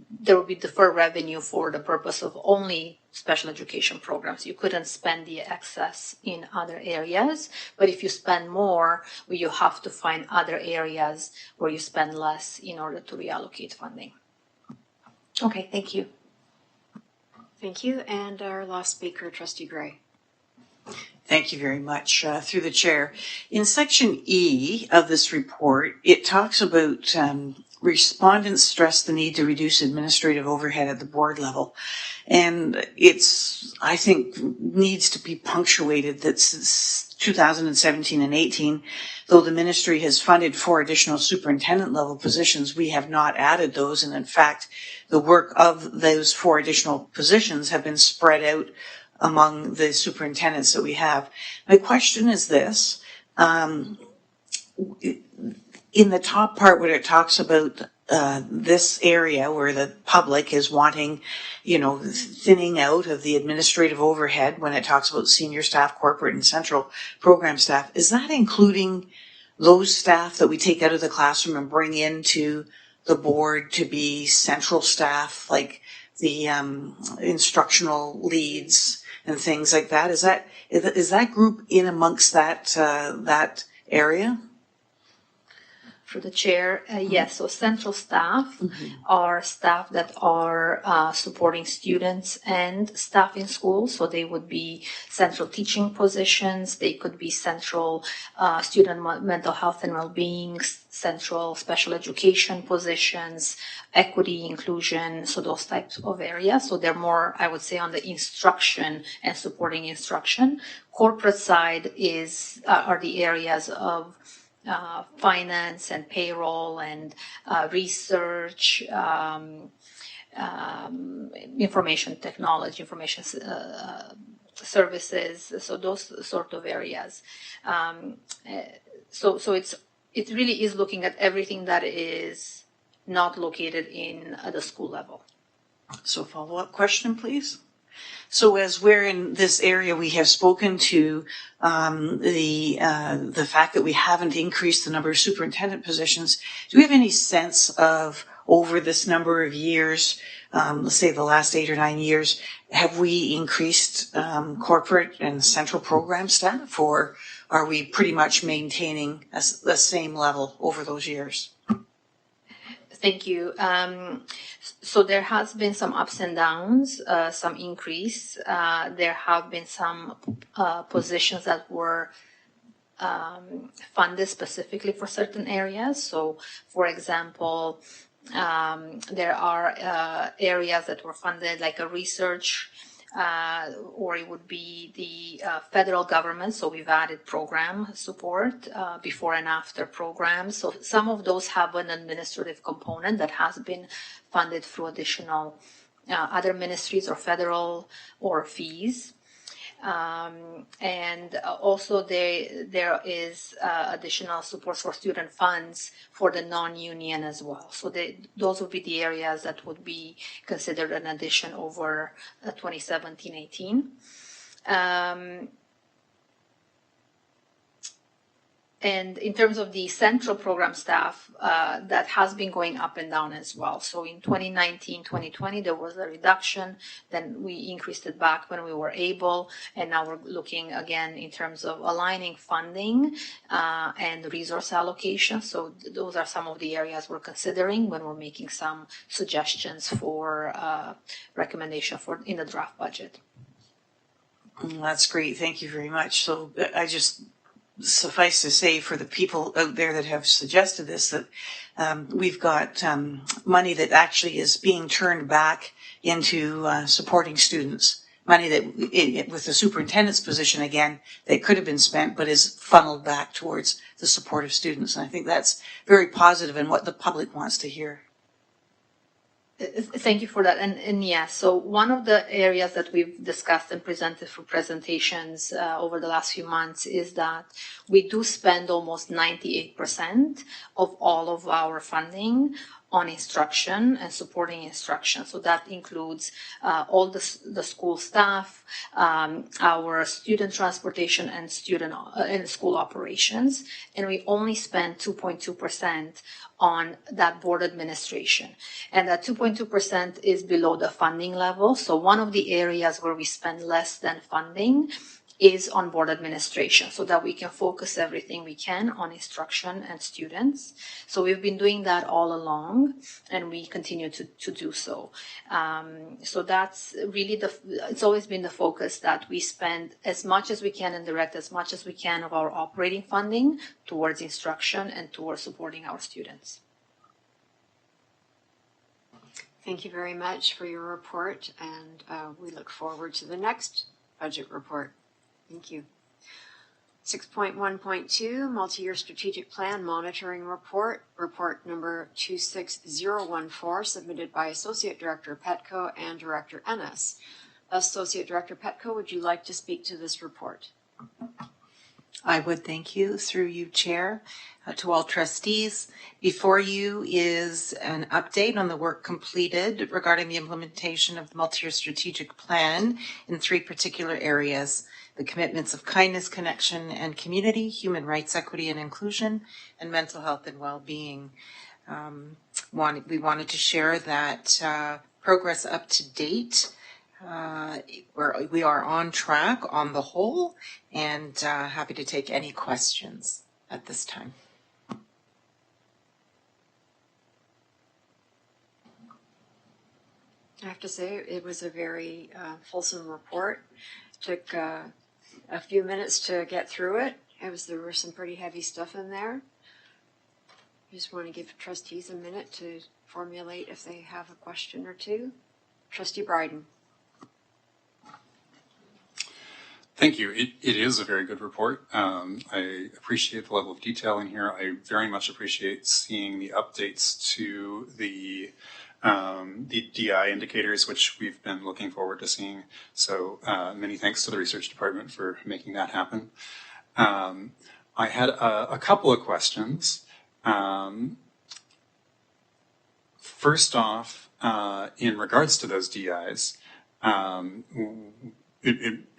there will be deferred revenue for the purpose of only special education programs. You couldn't spend the excess in other areas, but if you spend more, you have to find other areas where you spend less in order to reallocate funding. Okay, thank you. Thank you. And our last speaker, Trustee Gray. Thank you very much. Through the chair. In section E of this report, it talks about respondents stress the need to reduce administrative overhead at the board level. And I think, needs to be punctuated that since 2017 and 18, though the ministry has funded 4 additional superintendent level positions, we have not added those. And in fact, the work of those 4 additional positions have been spread out among the superintendents that we have. My question is this, in the top part where it talks about this area where the public is wanting, thinning out of the administrative overhead when it talks about senior staff, corporate and central program staff, is that including those staff that we take out of the classroom and bring into the board to be central staff, like the instructional leads and things like that? Is that group in amongst that area? For the chair, yes. So central staff are staff that are supporting students and staff in school. So they would be central teaching positions. They could be central student mental health and well-being, central special education positions, equity, inclusion. So those types of areas. So they're more, I would say, on the instruction and supporting instruction. Corporate side are the areas of finance and payroll and research, information technology, information services. So those sort of areas. So it really is looking at everything that is not located in the school level. So follow-up question, please. So as we're in this area, we have spoken to the fact that we haven't increased the number of superintendent positions. Do we have any sense of over this number of years, let's say the last 8 or 9 years, have we increased corporate and central program staff, or are we pretty much maintaining the same level over those years? Thank you. So there has been some ups and downs, some increase. There have been some positions that were funded specifically for certain areas. So, for example, there are areas that were funded like a research, or it would be the federal government. So we've added program support, before and after programs. So some of those have an administrative component that has been funded through additional other ministries or federal or fees. And also there is additional support for student funds for the non-union as well. So those would be the areas that would be considered an addition over 2017-18. And in terms of the central program staff, that has been going up and down as well. So in 2019, 2020, there was a reduction. Then we increased it back when we were able. And now we're looking again in terms of aligning funding and resource allocation. So those are some of the areas we're considering when we're making some suggestions for recommendation for in the draft budget. That's great. Thank you very much. So suffice to say for the people out there that have suggested this, that we've got money that actually is being turned back into supporting students. Money that, with the superintendent's position again, that could have been spent but is funneled back towards the support of students. And I think that's very positive and what the public wants to hear. Thank you for that. And yes, so one of the areas that we've discussed and presented through presentations over the last few months is that we do spend almost 98% of all of our funding on instruction and supporting instruction. So that includes all the school staff, our student transportation and school operations, and we only spend 2.2% on that board administration. And that 2.2% is below the funding level. So one of the areas where we spend less than funding is on board administration, so that we can focus everything we can on instruction and students. So we've been doing that all along, and we continue to do so. So that's really it's always been the focus that we spend as much as we can and direct as much as we can of our operating funding towards instruction and towards supporting our students. Thank you very much for your report, and we look forward to the next budget report. Thank you. 6.1.2, Multi-Year Strategic Plan Monitoring Report, report number 26014, submitted by Associate Director Petco and Director Ennis. Associate Director Petco, would you like to speak to this report? I would, thank you. Through you, Chair, to all trustees. Before you is an update on the work completed regarding the implementation of the Multi-Year Strategic Plan in 3 particular areas: the commitments of kindness, connection, and community, human rights, equity, and inclusion, and mental health and well-being. We wanted to share that progress up to date. We are on track on the whole, and happy to take any questions at this time. I have to say it was a very fulsome report. Took a few minutes to get through it. There were some pretty heavy stuff in there. I just want to give trustees a minute to formulate if they have a question or two. Trustee Bryden. Thank you. It is a very good report. I appreciate the level of detail in here. I very much appreciate seeing the updates to the DI indicators, which we've been looking forward to seeing. So many thanks to the research department for making that happen. I had a couple of questions. First off, in regards to those DIs,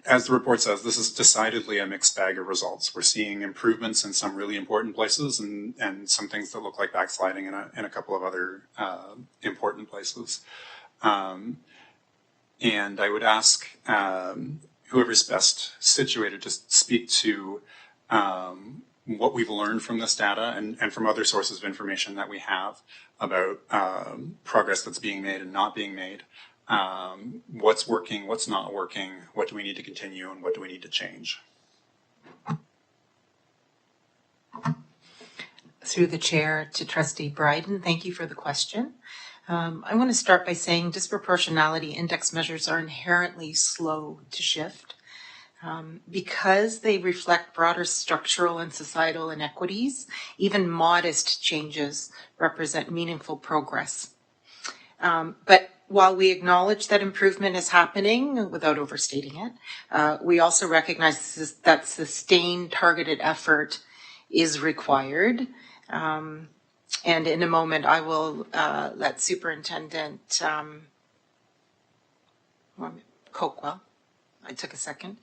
as the report says, this is decidedly a mixed bag of results. We're seeing improvements in some really important places and some things that look like backsliding in a couple of other important places. And I would ask whoever's best situated to speak to what we've learned from this data and from other sources of information that we have about progress that's being made and not being made. What's working, what's not working, what do we need to continue, and what do we need to change? Through the chair to Trustee Bryden, thank you for the question. I want to start by saying disproportionality index measures are inherently slow to shift because they reflect broader structural and societal inequities. Even modest changes represent meaningful progress. But while we acknowledge that improvement is happening without overstating it, we also recognize that sustained targeted effort is required. And in a moment, I will let Superintendent Coakwell, I took a second,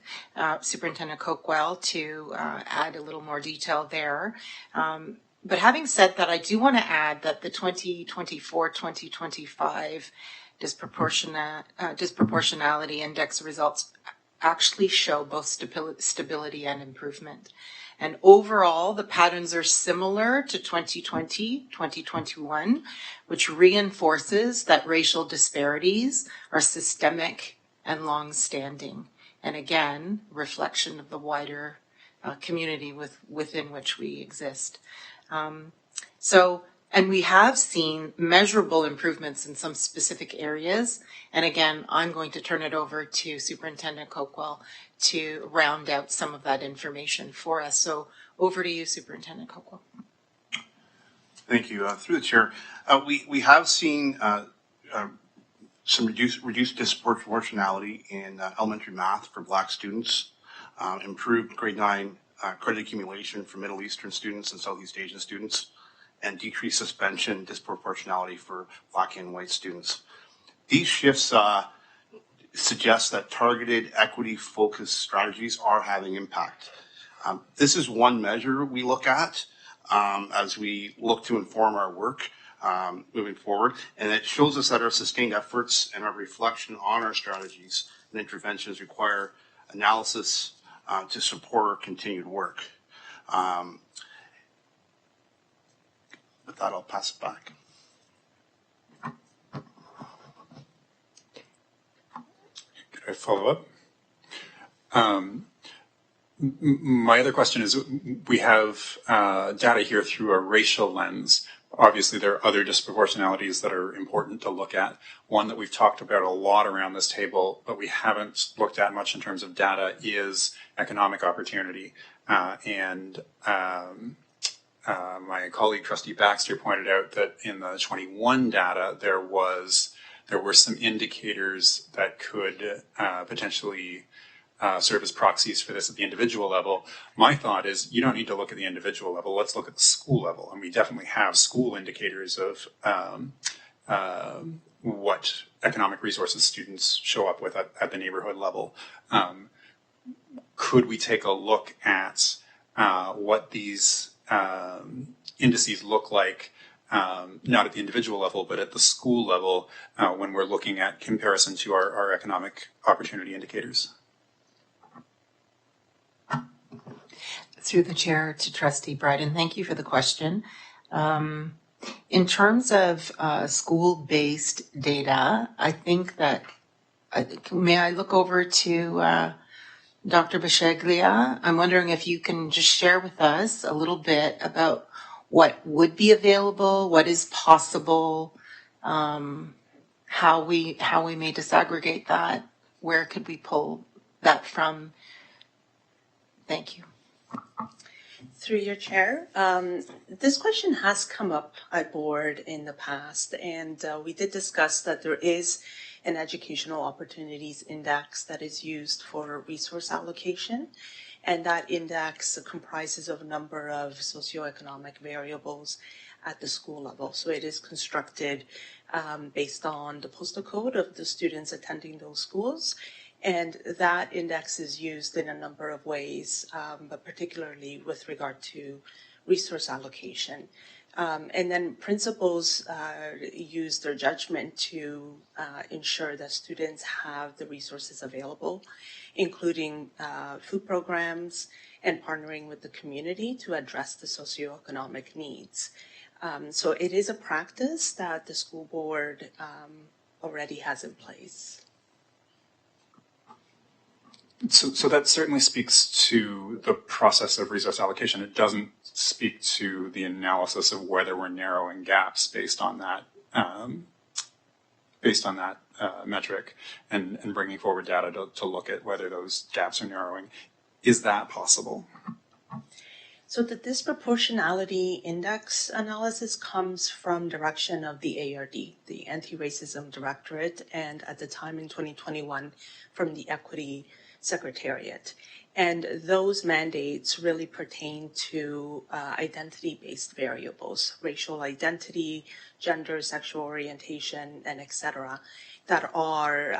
Superintendent Coakwell to add a little more detail there. But having said that, I do want to add that the 2024-2025 disproportionality index results actually show both stability and improvement. And overall, the patterns are similar to 2020-2021, which reinforces that racial disparities are systemic and long-standing. And again, reflection of the wider community within which we exist. And we have seen measurable improvements in some specific areas. And again, I'm going to turn it over to Superintendent Coakwell to round out some of that information for us. So over to you, Superintendent Coakwell. Thank you. Through the chair, we have seen some reduced disproportionality in elementary math for Black students, improved grade 9 credit accumulation for Middle Eastern students and Southeast Asian students, and decreased suspension disproportionality for Black and white students. These shifts suggest that targeted equity-focused strategies are having impact. This is one measure we look at as we look to inform our work moving forward, and it shows us that our sustained efforts and our reflection on our strategies and interventions require analysis to support our continued work. With that, I'll pass it back. Could I follow up? My other question is, we have data here through a racial lens. Obviously, there are other disproportionalities that are important to look at. One that we've talked about a lot around this table, but we haven't looked at much in terms of data, is economic opportunity. My colleague, Trustee Baxter, pointed out that in the 21 data, there were some indicators that could potentially serve as proxies for this at the individual level. My thought is you don't need to look at the individual level. Let's look at the school level. And we definitely have school indicators of what economic resources students show up with at the neighborhood level. Could we take a look at what these indices look like, not at the individual level, but at the school level when we're looking at comparison to our economic opportunity indicators? Through the chair to Trustee Bryden, thank you for the question. In terms of school-based data, I think that, may I look over to Dr. Bishaglia? I'm wondering if you can just share with us a little bit about what would be available, what is possible, how we may disaggregate that, where could we pull that from? Thank you. Through your chair, this question has come up at board in the past, and we did discuss that there is an educational opportunities index that is used for resource allocation, and that index comprises of a number of socioeconomic variables at the school level. So it is constructed based on the postal code of the students attending those schools. And that index is used in a number of ways, but particularly with regard to resource allocation. And then principals use their judgment to ensure that students have the resources available, including food programs and partnering with the community to address the socioeconomic needs. So it is a practice that the school board already has in place. So that certainly speaks to the process of resource allocation. It doesn't speak to the analysis of whether we're narrowing gaps based on that metric and bringing forward data to look at whether those gaps are narrowing. Is that possible? So the disproportionality index analysis comes from direction of the ARD, the Anti-Racism Directorate, and at the time in 2021 from the Equity Secretariat. And those mandates really pertain to identity-based variables, racial identity, gender, sexual orientation, and et cetera, that are,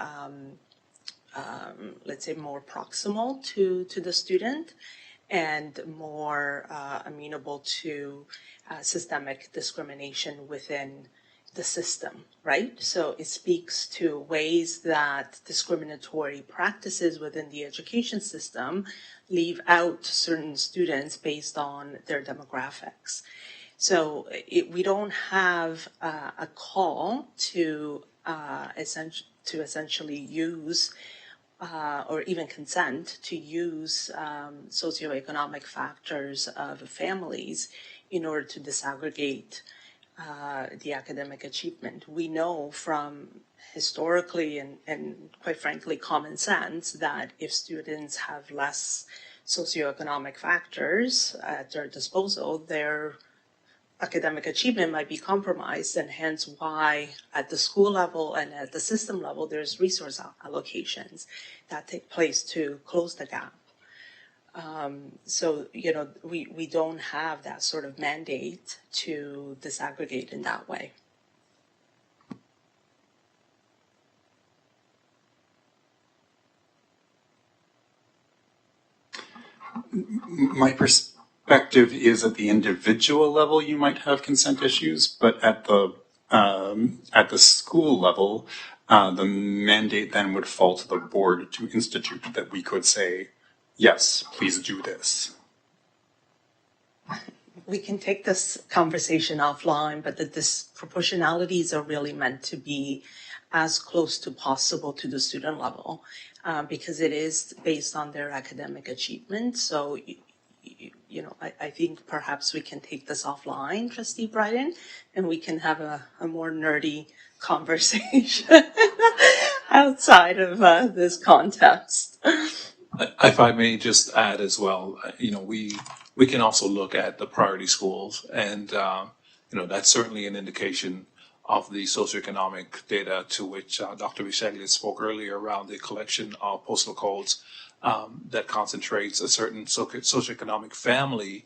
let's say, more proximal to the student and more amenable to systemic discrimination within the system, right? So it speaks to ways that discriminatory practices within the education system leave out certain students based on their demographics. So we don't have a call to essentially use or even consent to use socioeconomic factors of families in order to disaggregate the academic achievement. We know from historically and quite frankly common sense that if students have less socioeconomic factors at their disposal, their academic achievement might be compromised, and hence why at the school level and at the system level there's resource allocations that take place to close the gap. So, you know, we don't have that sort of mandate to disaggregate in that way. My perspective is at the individual level you might have consent issues, but at the school level, the mandate then would fall to the board to institute that we could say, yes, please do this. We can take this conversation offline, but the disproportionalities are really meant to be as close to possible to the student level because it is based on their academic achievement. So, you know, I think perhaps we can take this offline, Trustee Bryden, and we can have a more nerdy conversation outside of this context. If I may just add as well, you know, we can also look at the priority schools, and you know, that's certainly an indication of the socioeconomic data to which Dr. Bishaglia spoke earlier around the collection of postal codes that concentrates a certain socioeconomic family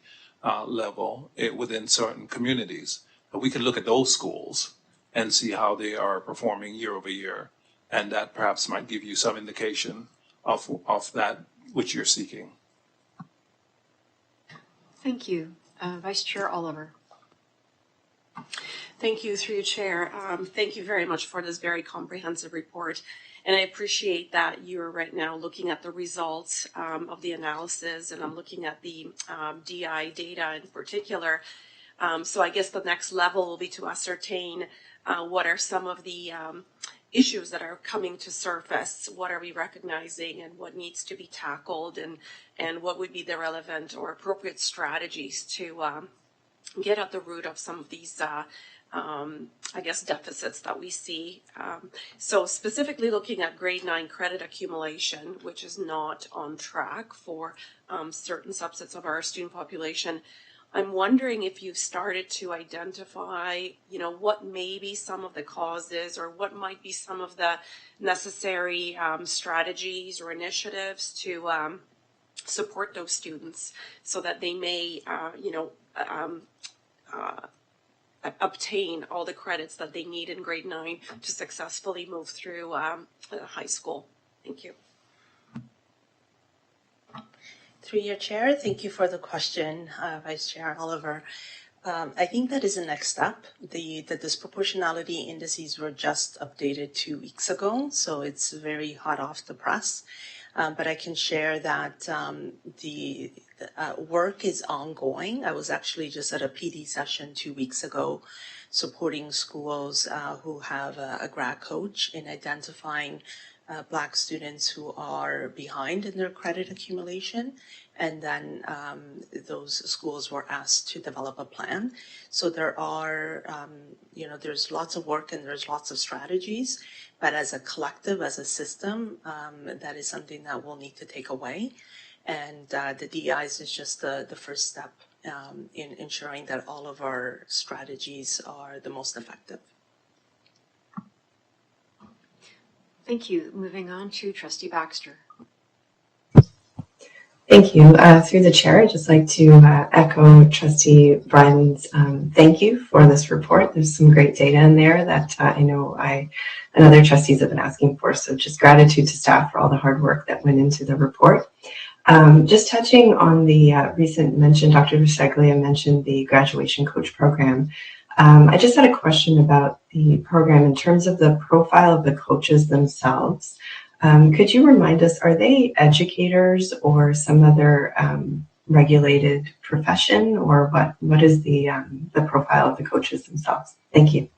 level within certain communities. But we can look at those schools and see how they are performing year over year, and that perhaps might give you some indication of that which you're seeking. Thank you. Vice Chair Oliver. Thank you, through your chair. Thank you very much for this very comprehensive report. And I appreciate that you're right now looking at the results of the analysis, and I'm looking at the DI data in particular. So I guess the next level will be to ascertain what are some of the issues that are coming to surface, what are we recognizing and what needs to be tackled, and what would be the relevant or appropriate strategies to get at the root of some of these I guess deficits that we see. So specifically looking at grade 9 credit accumulation, which is not on track for certain subsets of our student population, I'm wondering if you've started to identify, what may be some of the causes or what might be some of the necessary strategies or initiatives to support those students so that they may, obtain all the credits that they need in grade 9 to successfully move through high school. Thank you. Through your chair, thank you for the question, Vice Chair Oliver. I think that is the next step. The disproportionality indices were just updated 2 weeks ago, so it's very hot off the press. But I can share that the work is ongoing. I was actually just at a PD session 2 weeks ago supporting schools who have a grad coach in identifying Black students who are behind in their credit accumulation. And then those schools were asked to develop a plan. So there are, there's lots of work and there's lots of strategies. But as a collective, as a system, that is something that we'll need to take away. And the DEIs is just the first step in ensuring that all of our strategies are the most effective. Thank you. Moving on to Trustee Baxter. Thank you. Through the chair, I'd just like to echo Trustee Bryden's thank you for this report. There's some great data in there that I know I and other trustees have been asking for. So just gratitude to staff for all the hard work that went into the report. Just touching on the recent mention, Dr. Rusceglia mentioned the graduation coach program. I just had a question about the program in terms of the profile of the coaches themselves. Could you remind us, are they educators or some other regulated profession, or what is the profile of the coaches themselves? Thank you.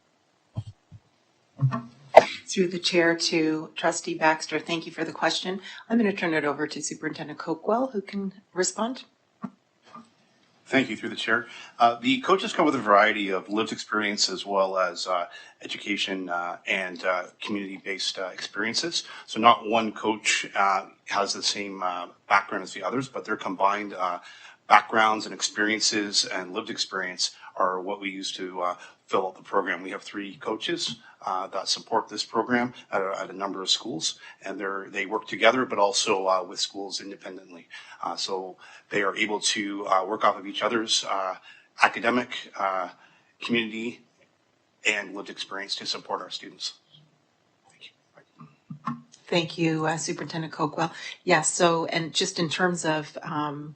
Through the chair to Trustee Baxter, thank you for the question. I'm going to turn it over to Superintendent Coakwell, who can respond. Thank you, through the chair. The coaches come with a variety of lived experience as well as education and community-based experiences. So not one coach has the same background as the others, but their combined backgrounds and experiences and lived experience are what we use to fill out the program. We have 3 coaches that support this program at a number of schools, and they work together, but also with schools independently. So they are able to work off of each other's academic, community, and lived experience to support our students. Thank you, Superintendent Coakwell. Yes, so, and just in terms of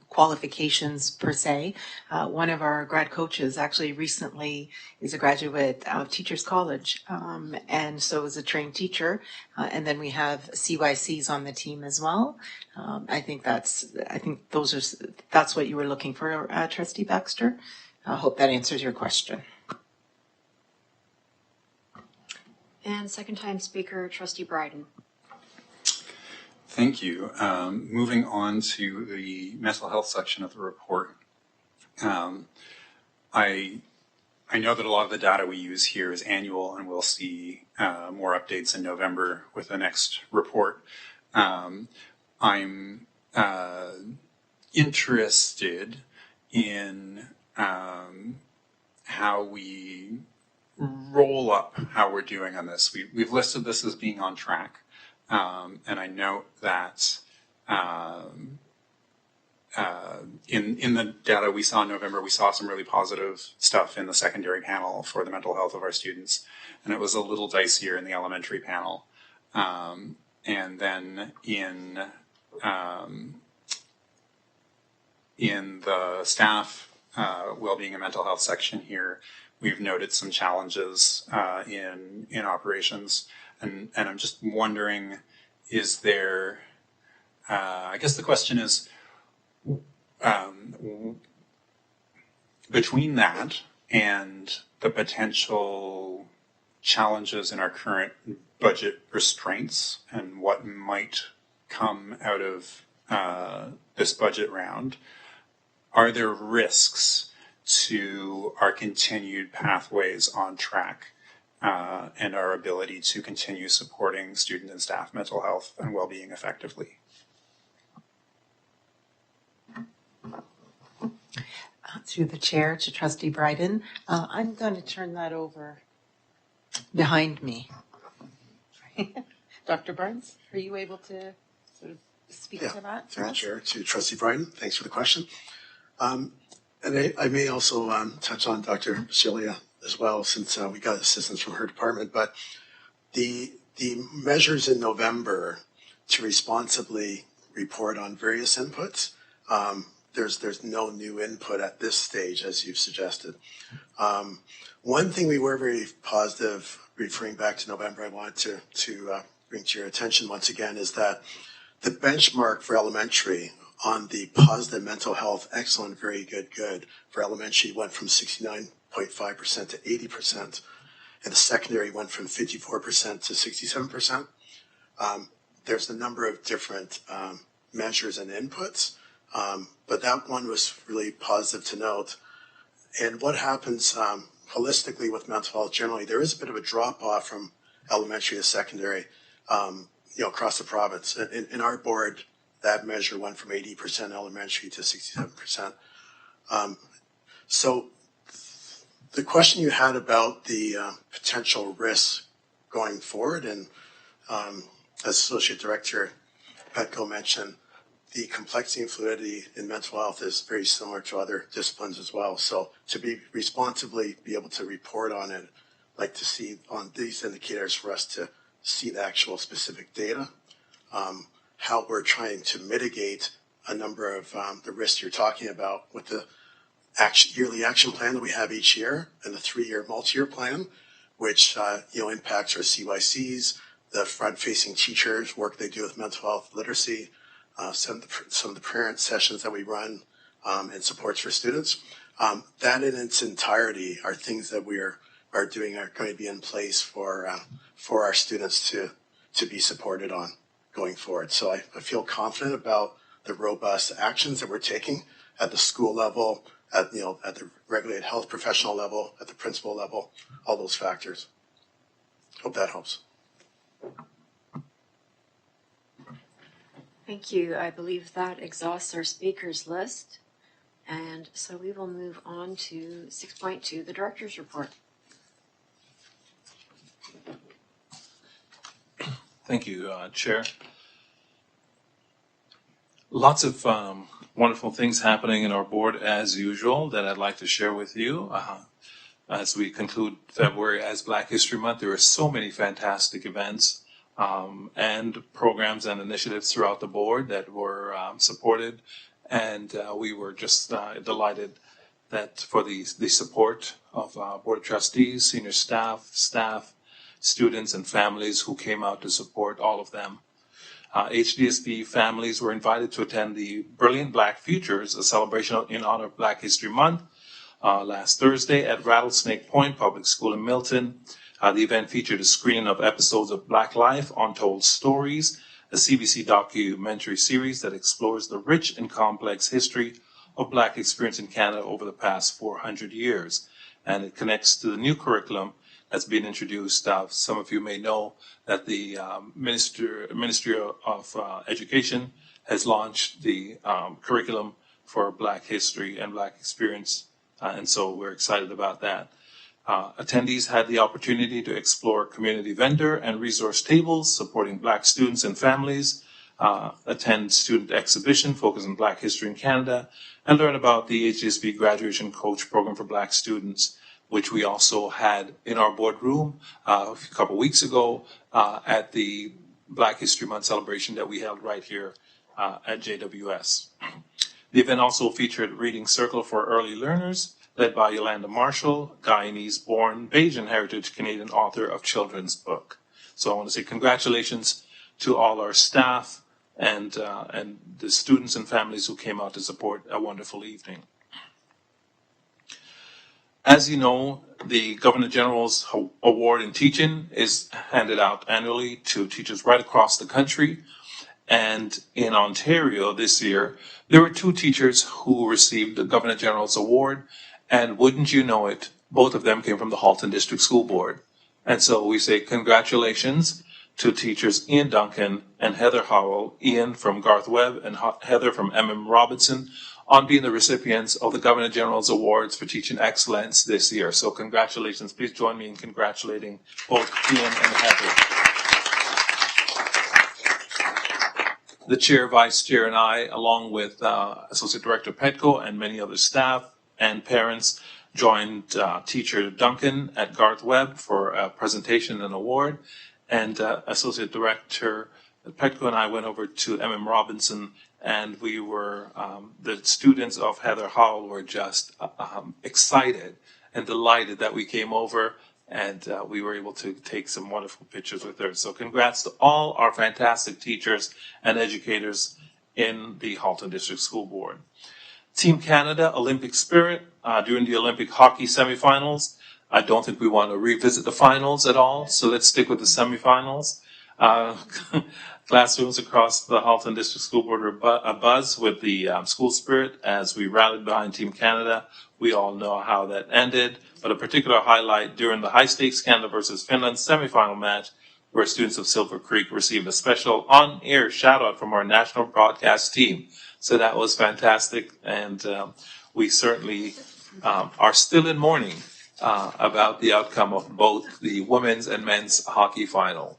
qualifications per se, one of our grad coaches actually recently is a graduate of Teachers College, and so is a trained teacher, and then we have CYCs on the team as well. I think that's what you were looking for, Trustee Baxter. I hope that answers your question. And second time speaker, Trustee Bryden. Thank you. Moving on to the mental health section of the report. I know that a lot of the data we use here is annual, and we'll see more updates in November with the next report. I'm interested in how we roll up how we're doing on this. We've listed this as being on track. And I note that in the data we saw in November, we saw some really positive stuff in the secondary panel for the mental health of our students. And it was a little dicier in the elementary panel. And then in the staff well-being and mental health section here, we've noted some challenges in operations. And I'm just wondering, is there, I guess the question is, between that and the potential challenges in our current budget restraints and what might come out of this budget round, are there risks to our continued pathways on track and our ability to continue supporting student and staff mental health and well-being effectively? Through the chair to Trustee Bryden, I'm going to turn that over behind me. Dr. Barnes, are you able to sort of speak to that? Through the chair to Trustee Bryden, thanks for the question. And I may also touch on Dr. Basilia as well, since we got assistance from her department. But the measures in November to responsibly report on various inputs, there's no new input at this stage, as you've suggested. One thing we were very positive, referring back to November, I wanted to bring to your attention once again, is that the benchmark for elementary on the positive mental health, excellent, very good, good, for elementary went from 69.5% to 80%, and the secondary went from 54% to 67%. There's a number of different measures and inputs, but that one was really positive to note. And what happens holistically with mental health generally, there is a bit of a drop off from elementary to secondary, across the province. In our board, that measure went from 80% elementary to 67%. So the question you had about the potential risks going forward, and as Associate Director Petco mentioned, the complexity and fluidity in mental health is very similar to other disciplines as well. So to be responsibly be able to report on it, like to see on these indicators for us to see the actual specific data, how we're trying to mitigate a number of the risks you're talking about with the yearly action plan that we have each year and the 3-year multi-year plan, which impacts our CYCs, the front-facing teachers, work they do with mental health literacy, some of the parent sessions that we run, and supports for students. That in its entirety are things that we are doing, are going to be in place for our students to be supported on going forward. So I feel confident about the robust actions that we're taking at the school level, at the regulated health professional level, at the principal level, all those factors. Hope that helps. Thank you. I believe that exhausts our speakers list. And so we will move on to 6.2, the director's report. Thank you, Chair. Lots of wonderful things happening in our board as usual that I'd like to share with you. As we conclude February as Black History Month, there are so many fantastic events and programs and initiatives throughout the board that were supported. And we were just delighted that for the support of Board of Trustees, senior staff, students, and families who came out to support all of them. HDSB families were invited to attend the Brilliant Black Futures, a celebration in honor of Black History Month, last Thursday at Rattlesnake Point Public School in Milton. The event featured a screening of episodes of Black Life, Untold Stories, a CBC documentary series that explores the rich and complex history of Black experience in Canada over the past 400 years. And it connects to the new curriculum that's been introduced. Some of you may know that the Ministry of Education has launched the curriculum for Black history and Black experience, and so we're excited about that. Attendees had the opportunity to explore community vendor and resource tables supporting Black students and families, attend student exhibition focused on Black history in Canada, and learn about the HDSB Graduation Coach Program for Black students, which we also had in our boardroom a couple weeks ago at the Black History Month celebration that we held right here at JWS. The event also featured Reading Circle for Early Learners, led by Yolanda Marshall, Guyanese-born, Bajan heritage Canadian author of children's book. So I want to say congratulations to all our staff and the students and families who came out to support a wonderful evening. As you know, the Governor General's Award in Teaching is handed out annually to teachers right across the country. And in Ontario this year, there were 2 teachers who received the Governor General's Award. And wouldn't you know it, both of them came from the Halton District School Board. And so we say congratulations to teachers Ian Duncan and Heather Howell, Ian from Garth Webb and Heather from M.M. Robinson, on being the recipients of the Governor General's Awards for Teaching Excellence this year. So congratulations. Please join me in congratulating both Ian and Heather. The chair, vice chair, and I, along with Associate Director Petco and many other staff and parents, joined teacher Duncan at Garth Webb for a presentation and award. And Associate Director Petco and I went over to M.M. Robinson, and we were, the students of Heather Howell were just excited and delighted that we came over, and we were able to take some wonderful pictures with her. So congrats to all our fantastic teachers and educators in the Halton District School Board. Team Canada, Olympic Spirit, during the Olympic hockey semifinals. I don't think we want to revisit the finals at all, so let's stick with the semifinals. Classrooms across the Halton District School Board are abuzz with the school spirit as we rallied behind Team Canada. We all know how that ended, but a particular highlight during the high-stakes Canada versus Finland semifinal match, where students of Silver Creek received a special on-air shout-out from our national broadcast team. So that was fantastic, and we certainly are still in mourning about the outcome of both the women's and men's hockey final.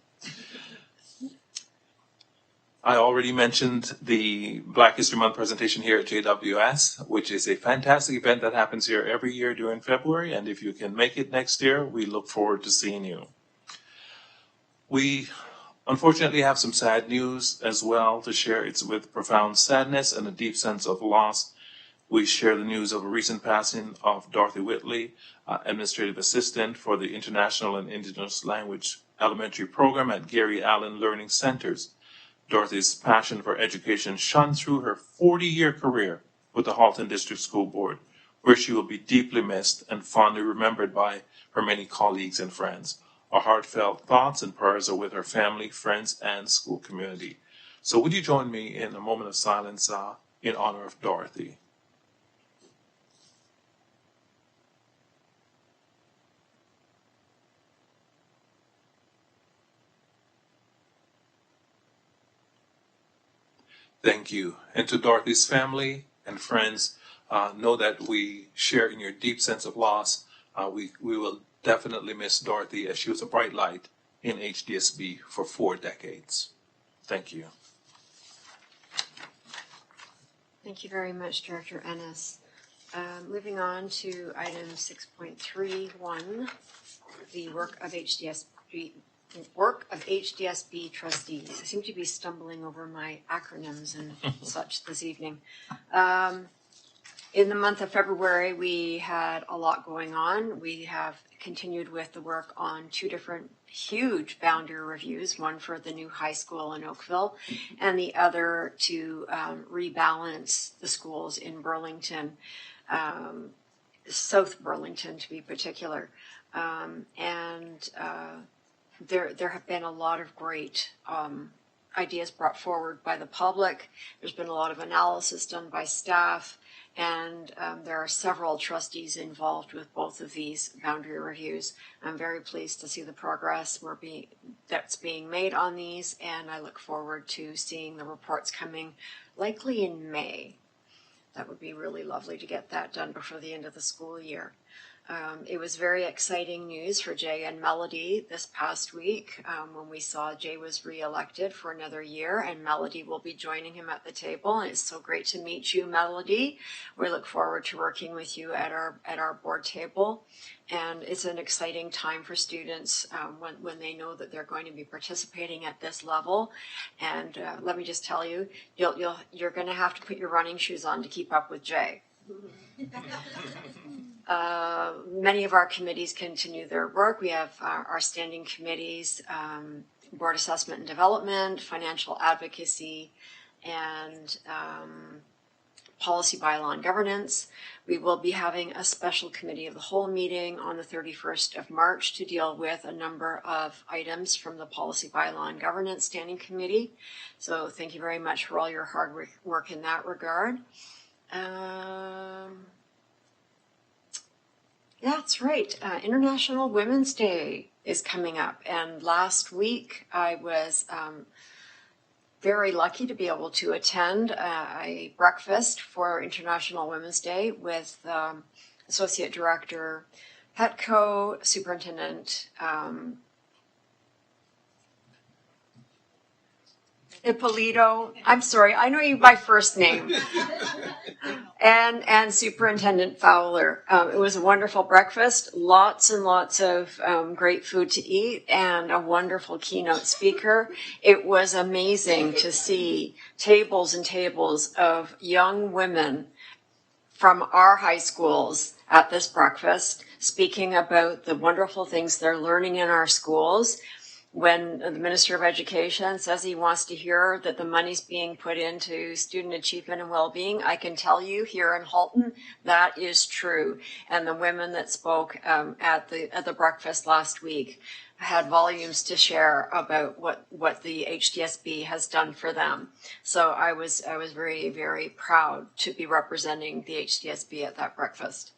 I already mentioned the Black History Month presentation here at JWS, which is a fantastic event that happens here every year during February. And if you can make it next year, we look forward to seeing you. We unfortunately have some sad news as well to share. It's with profound sadness and a deep sense of loss. We share the news of a recent passing of Dorothy Whitley, Administrative Assistant for the International and Indigenous Language Elementary Program at Gary Allen Learning Centers. Dorothy's passion for education shone through her 40-year career with the Halton District School Board, where she will be deeply missed and fondly remembered by her many colleagues and friends. Our heartfelt thoughts and prayers are with her family, friends, and school community. So would you join me in a moment of silence in honor of Dorothy? Thank you. And to Dorothy's family and friends, know that we share in your deep sense of loss. We will definitely miss Dorothy, as she was a bright light in HDSB for 4 decades. Thank you. Thank you very much, Director Ennis. Moving on to item 6.31, the work of HDSB trustees. I seem to be stumbling over my acronyms and such this evening. In the month of February, we had a lot going on. We have continued with the work on 2 different huge boundary reviews, one for the new high school in Oakville and the other to rebalance the schools in Burlington, South Burlington to be particular. There have been a lot of great ideas brought forward by the public. There's been a lot of analysis done by staff, and there are several trustees involved with both of these boundary reviews. I'm very pleased to see the progress that's being made on these, and I look forward to seeing the reports coming likely in May. That would be really lovely to get that done before the end of the school year. It was very exciting news for Jay and Melody this past week when we saw Jay was re-elected for another year, and Melody will be joining him at the table. And it's so great to meet you, Melody. We look forward to working with you at our board table. And it's an exciting time for students when they know that they're going to be participating at this level. And let me just tell you, you're going to have to put your running shoes on to keep up with Jay. Many of our committees continue their work. We have our standing committees, Board Assessment and Development, Financial Advocacy, and Policy, Bylaw, and Governance. We will be having a special committee of the whole meeting on the 31st of March to deal with a number of items from the Policy, Bylaw, and Governance Standing Committee. So thank you very much for all your hard work in that regard. That's right. International Women's Day is coming up. And last week I was very lucky to be able to attend a breakfast for International Women's Day with Associate Director Petco, Superintendent Ippolito. I'm sorry, I know you by first name. And Superintendent Fowler. It was a wonderful breakfast, lots and lots of great food to eat, and a wonderful keynote speaker. It was amazing to see tables and tables of young women from our high schools at this breakfast speaking about the wonderful things they're learning in our schools. When the Minister of Education says he wants to hear that the money's being put into student achievement and well-being, I can tell you here in Halton, that is true. And the women that spoke at the breakfast last week had volumes to share about what the HDSB has done for them. So I was very, very proud to be representing the HDSB at that breakfast.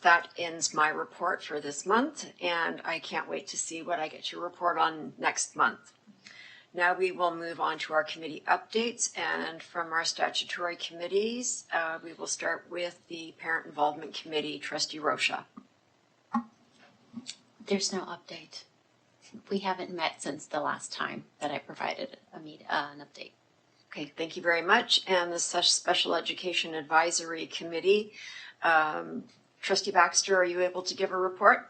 That ends my report for this month, and I can't wait to see what I get to report on next month. Now we will move on to our committee updates, and from our statutory committees, we will start with the Parent Involvement Committee, Trustee Rocha. There's no update. We haven't met since the last time that I provided an update. Okay, thank you very much. And the Special Education Advisory Committee, Trustee Baxter, are you able to give a report?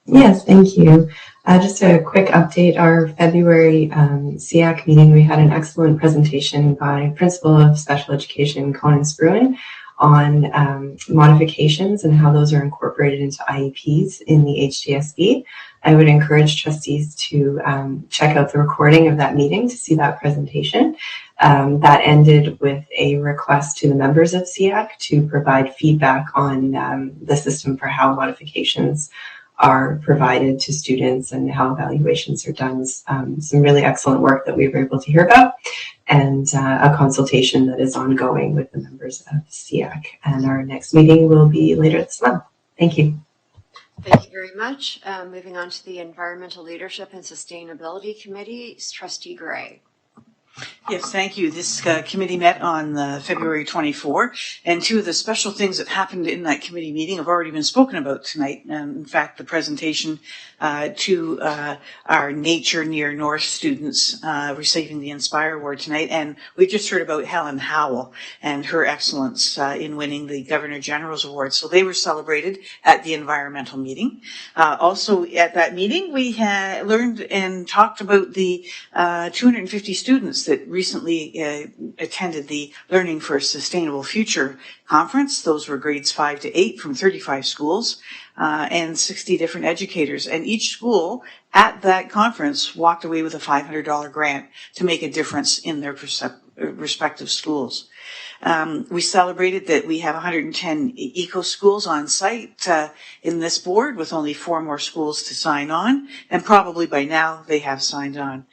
Yes, thank you. Just a quick update. Our February SEAC meeting, we had an excellent presentation by Principal of Special Education, Colin Spruan, on modifications and how those are incorporated into IEPs in the HDSB. I would encourage trustees to check out the recording of that meeting to see that presentation. That ended with a request to the members of SEAC to provide feedback on the system for how modifications are provided to students and how evaluations are done. Some really excellent work that we were able to hear about, and a consultation that is ongoing with the members of SEAC. And our next meeting will be later this month. Thank you. Thank you very much. Moving on to the Environmental Leadership and Sustainability Committee, Trustee Gray. Yes, thank you. This committee met on February 24, and two of the special things that happened in that committee meeting have already been spoken about tonight. In fact, the presentation to our Nature Near North students receiving the Inspire Award tonight, and we've just heard about Helen Howell and her excellence in winning the Governor General's Award. So they were celebrated at the environmental meeting. Also at that meeting, we learned and talked about the 250 students that recently attended the Learning for a Sustainable Future conference. Those were grades 5 to 8 from 35 schools and 60 different educators. And each school at that conference walked away with a $500 grant to make a difference in their respective schools. We celebrated that we have 110 eco schools on site in this board, with only 4 more schools to sign on, and probably by now they have signed on.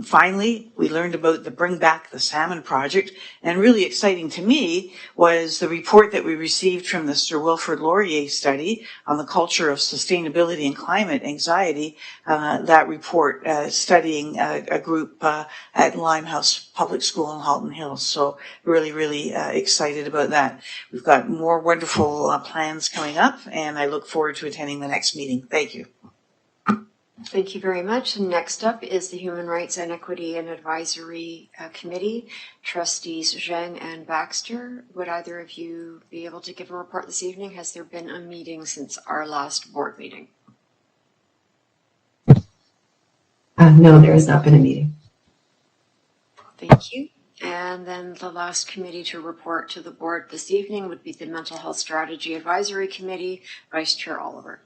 Finally, we learned about the Bring Back the Salmon project, and really exciting to me was the report that we received from the Sir Wilfrid Laurier study on the culture of sustainability and climate anxiety. That report studying a group at Limehouse Public School in Halton Hills. So really excited about that. We've got more wonderful plans coming up, and I look forward to attending the next meeting. Thank you. Thank you very much. And next up is the Human Rights and Equity and Advisory Committee, Trustees Zhang and Baxter. Would either of you be able to give a report this evening? Has there been a meeting since our last board meeting? No, there has not been a meeting. Thank you. And then the last committee to report to the board this evening would be the Mental Health Strategy Advisory Committee, Vice Chair Oliver.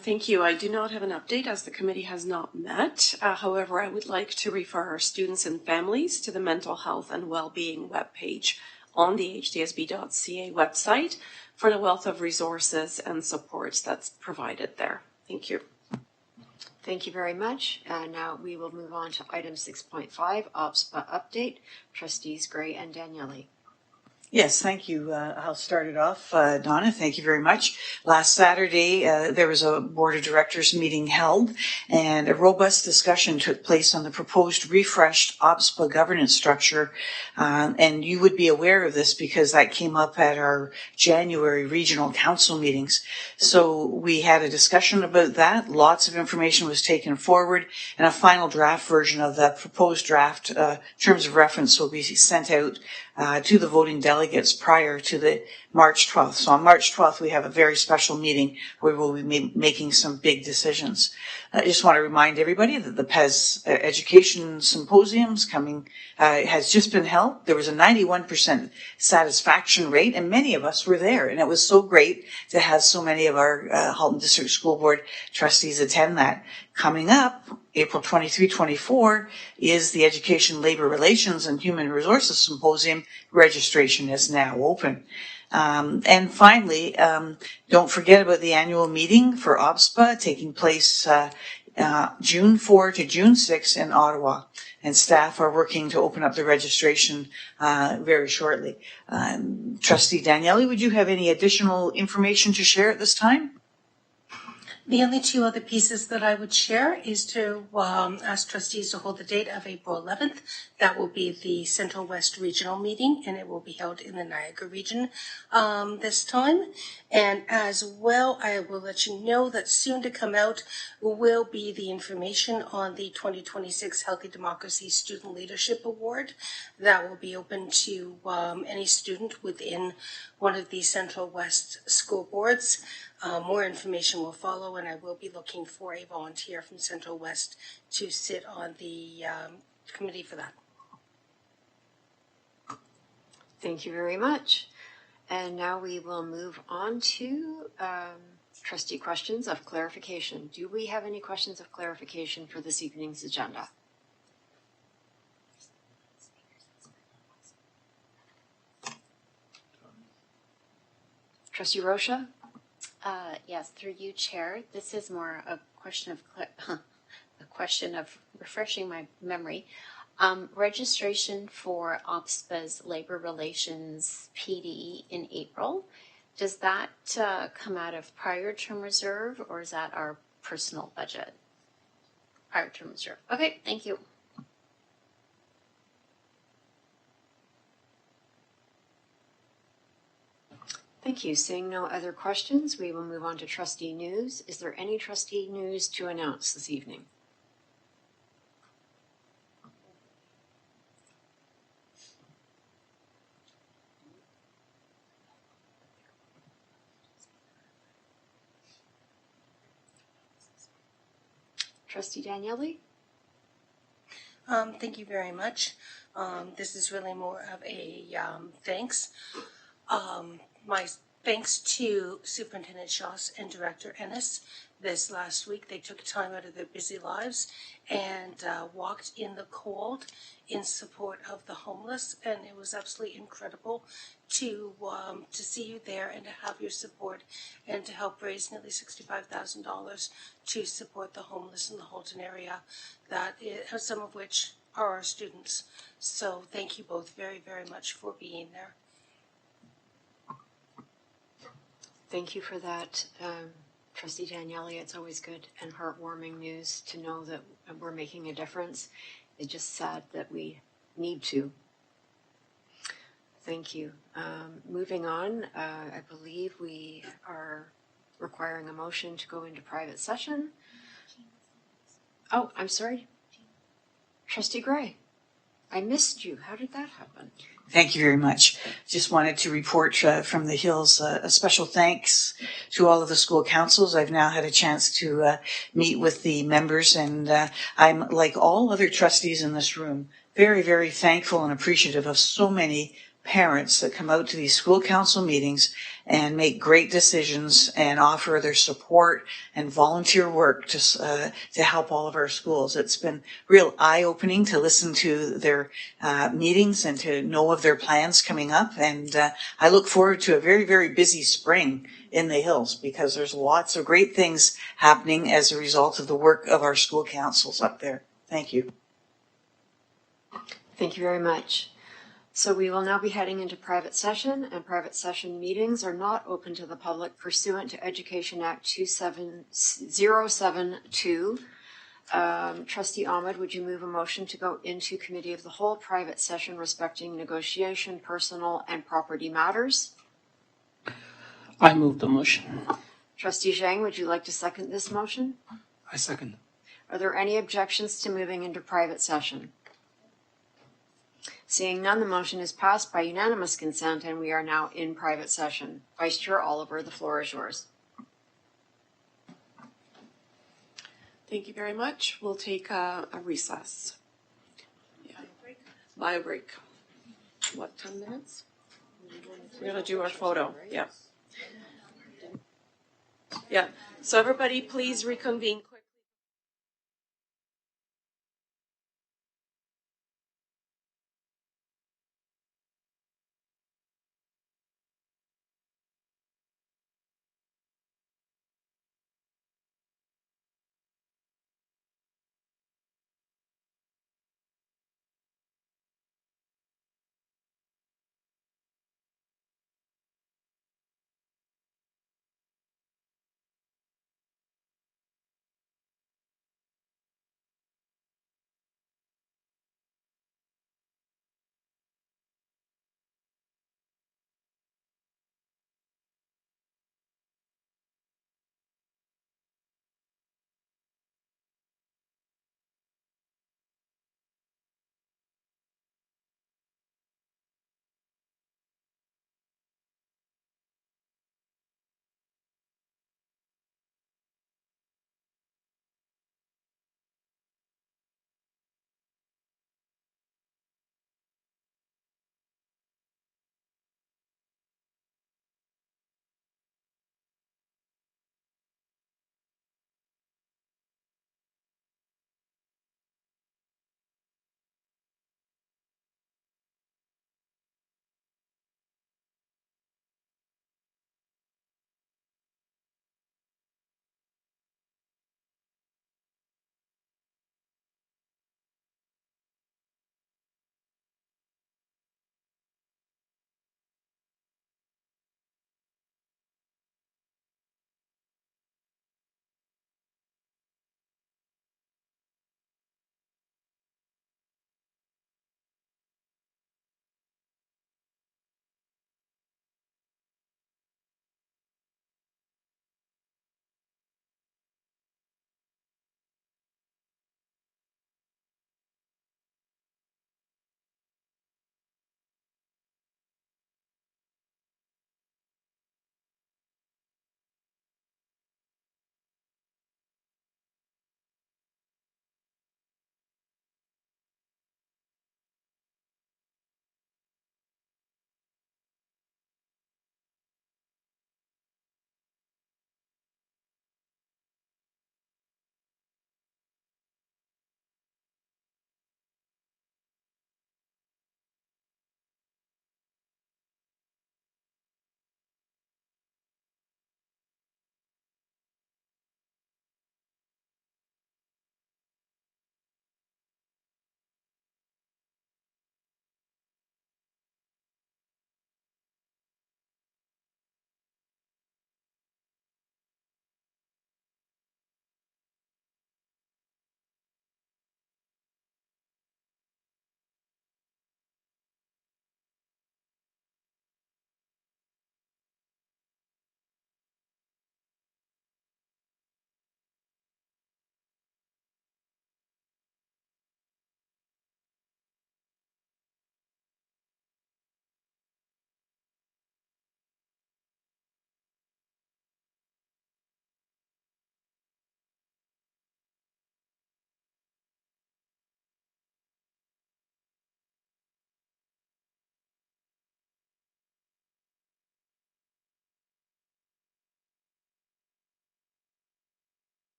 Thank you. I do not have an update as the committee has not met. However, I would like to refer our students and families to the Mental Health and Wellbeing webpage on the hdsb.ca website for the wealth of resources and supports that's provided there. Thank you. Thank you very much. Now we will move on to item 6.5, OPSPA update. Trustees Gray and Daniele. Yes, thank you. I'll start it off. Donna, thank you very much. Last Saturday, there was a Board of Directors meeting held, and a robust discussion took place on the proposed refreshed OPSPA governance structure. And you would be aware of this because that came up at our January regional council meetings. So we had a discussion about that. Lots of information was taken forward, and a final draft version of that proposed draft terms of reference will be sent out to the voting delegates prior to the March 12th. So on March 12th, we have a very special meeting where we'll be making some big decisions. I just want to remind everybody that the PES Education Symposium's coming, has just been held. There was a 91% satisfaction rate, and many of us were there. And it was so great to have so many of our Halton District School Board trustees attend that. Coming up, April 23-24, is the Education, Labor Relations, and Human Resources Symposium. Registration is now open. And finally, don't forget about the annual meeting for OPSPA taking place June 4 to June 6 in Ottawa. And staff are working to open up the registration very shortly. Trustee Daniele, would you have any additional information to share at this time? The only two other pieces that I would share is to ask trustees to hold the date of April 11th. That will be the Central West Regional Meeting, and it will be held in the Niagara region this time. And as well, I will let you know that soon to come out will be the information on the 2026 Healthy Democracy Student Leadership Award. That will be open to any student within one of the Central West school boards. More information will follow, and I will be looking for a volunteer from Central West to sit on the committee for that. Thank you very much. And now we will move on to trustee questions of clarification. Do we have any questions of clarification for this evening's agenda? Trustee Rocha? Yes, through you, Chair. This is more a question of refreshing my memory. Registration for OPSPA's Labor Relations PD in April, does that come out of prior term reserve, or is that our personal budget? Prior term reserve. Okay, thank you. Thank you. Seeing no other questions, we will move on to trustee news. Is there any trustee news to announce this evening? Trustee Daniele? Thank you very much. This is really more of a thanks. My thanks to Superintendent Schoss and Director Ennis. This last week, they took time out of their busy lives and walked in the cold in support of the homeless, and it was absolutely incredible to see you there and to have your support and to help raise nearly $65,000 to support the homeless in the Halton area, some of which are our students. So thank you both very, very much for being there. Thank you for that, Trustee Daniele. It's always good and heartwarming news to know that we're making a difference. It's just sad that we need to. Thank you. Moving on, I believe we are requiring a motion to go into private session. Oh, I'm sorry. Trustee Gray, I missed you. How did that happen? Thank you very much. Just wanted to report from the Hills a special thanks to all of the school councils. I've now had a chance to meet with the members, and I'm, like all other trustees in this room, very, very thankful and appreciative of so many parents that come out to these school council meetings and make great decisions and offer their support and volunteer work to help all of our schools. It's been real eye-opening to listen to their meetings and to know of their plans coming up. And I look forward to a very, very busy spring in the Hills because there's lots of great things happening as a result of the work of our school councils up there. Thank you. Thank you very much. So we will now be heading into private session, and private session meetings are not open to the public pursuant to Education Act 27072. Trustee Ahmed, would you move a motion to go into committee of the whole private session respecting negotiation, personal, and property matters? I move the motion. Trustee Zhang, would you like to second this motion? I second. Are there any objections to moving into private session? Seeing none, the motion is passed by unanimous consent, and we are now in private session. Vice Chair Oliver, the floor is yours. Thank you very much. We'll take a recess. Yeah. Bio break. What, 10 minutes? We're going to do our photo. Yeah. Yeah. So everybody, please reconvene quickly.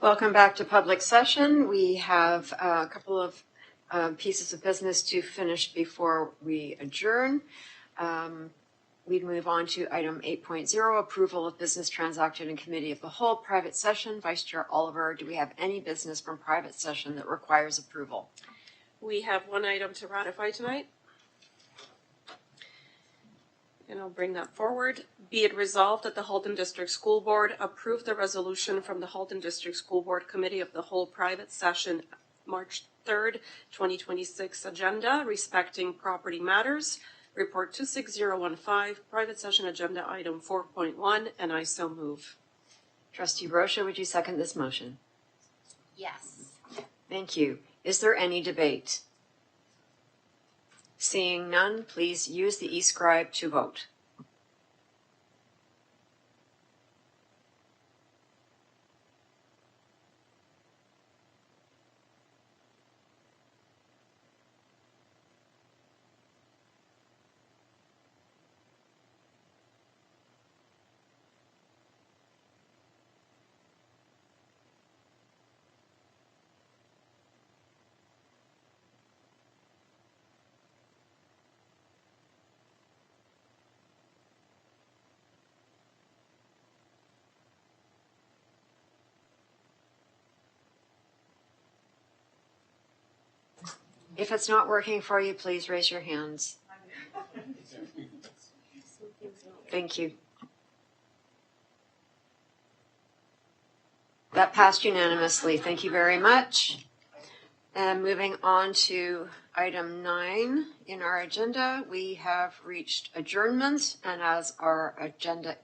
Welcome back to public session. We have a couple of pieces of business to finish before we adjourn. We move on to item 8.0, approval of business transacted in committee of the whole, private session. Vice Chair Oliver, do we have any business from private session that requires approval? We have one item to ratify tonight. And I'll bring that forward. Be it resolved that the Halton District School Board approve the resolution from the Halton District School Board Committee of the whole private session March 3rd, 2026 agenda respecting property matters. Report 26015, private session agenda item 4.1, and I so move. Trustee Rocha, would you second this motion? Yes. Thank you. Is there any debate? Seeing none, please use the e-scribe to vote. If it's not working for you, please raise your hands. Thank you. That passed unanimously. Thank you very much. And moving on to item 9 in our agenda, we have reached adjournment, and as our agenda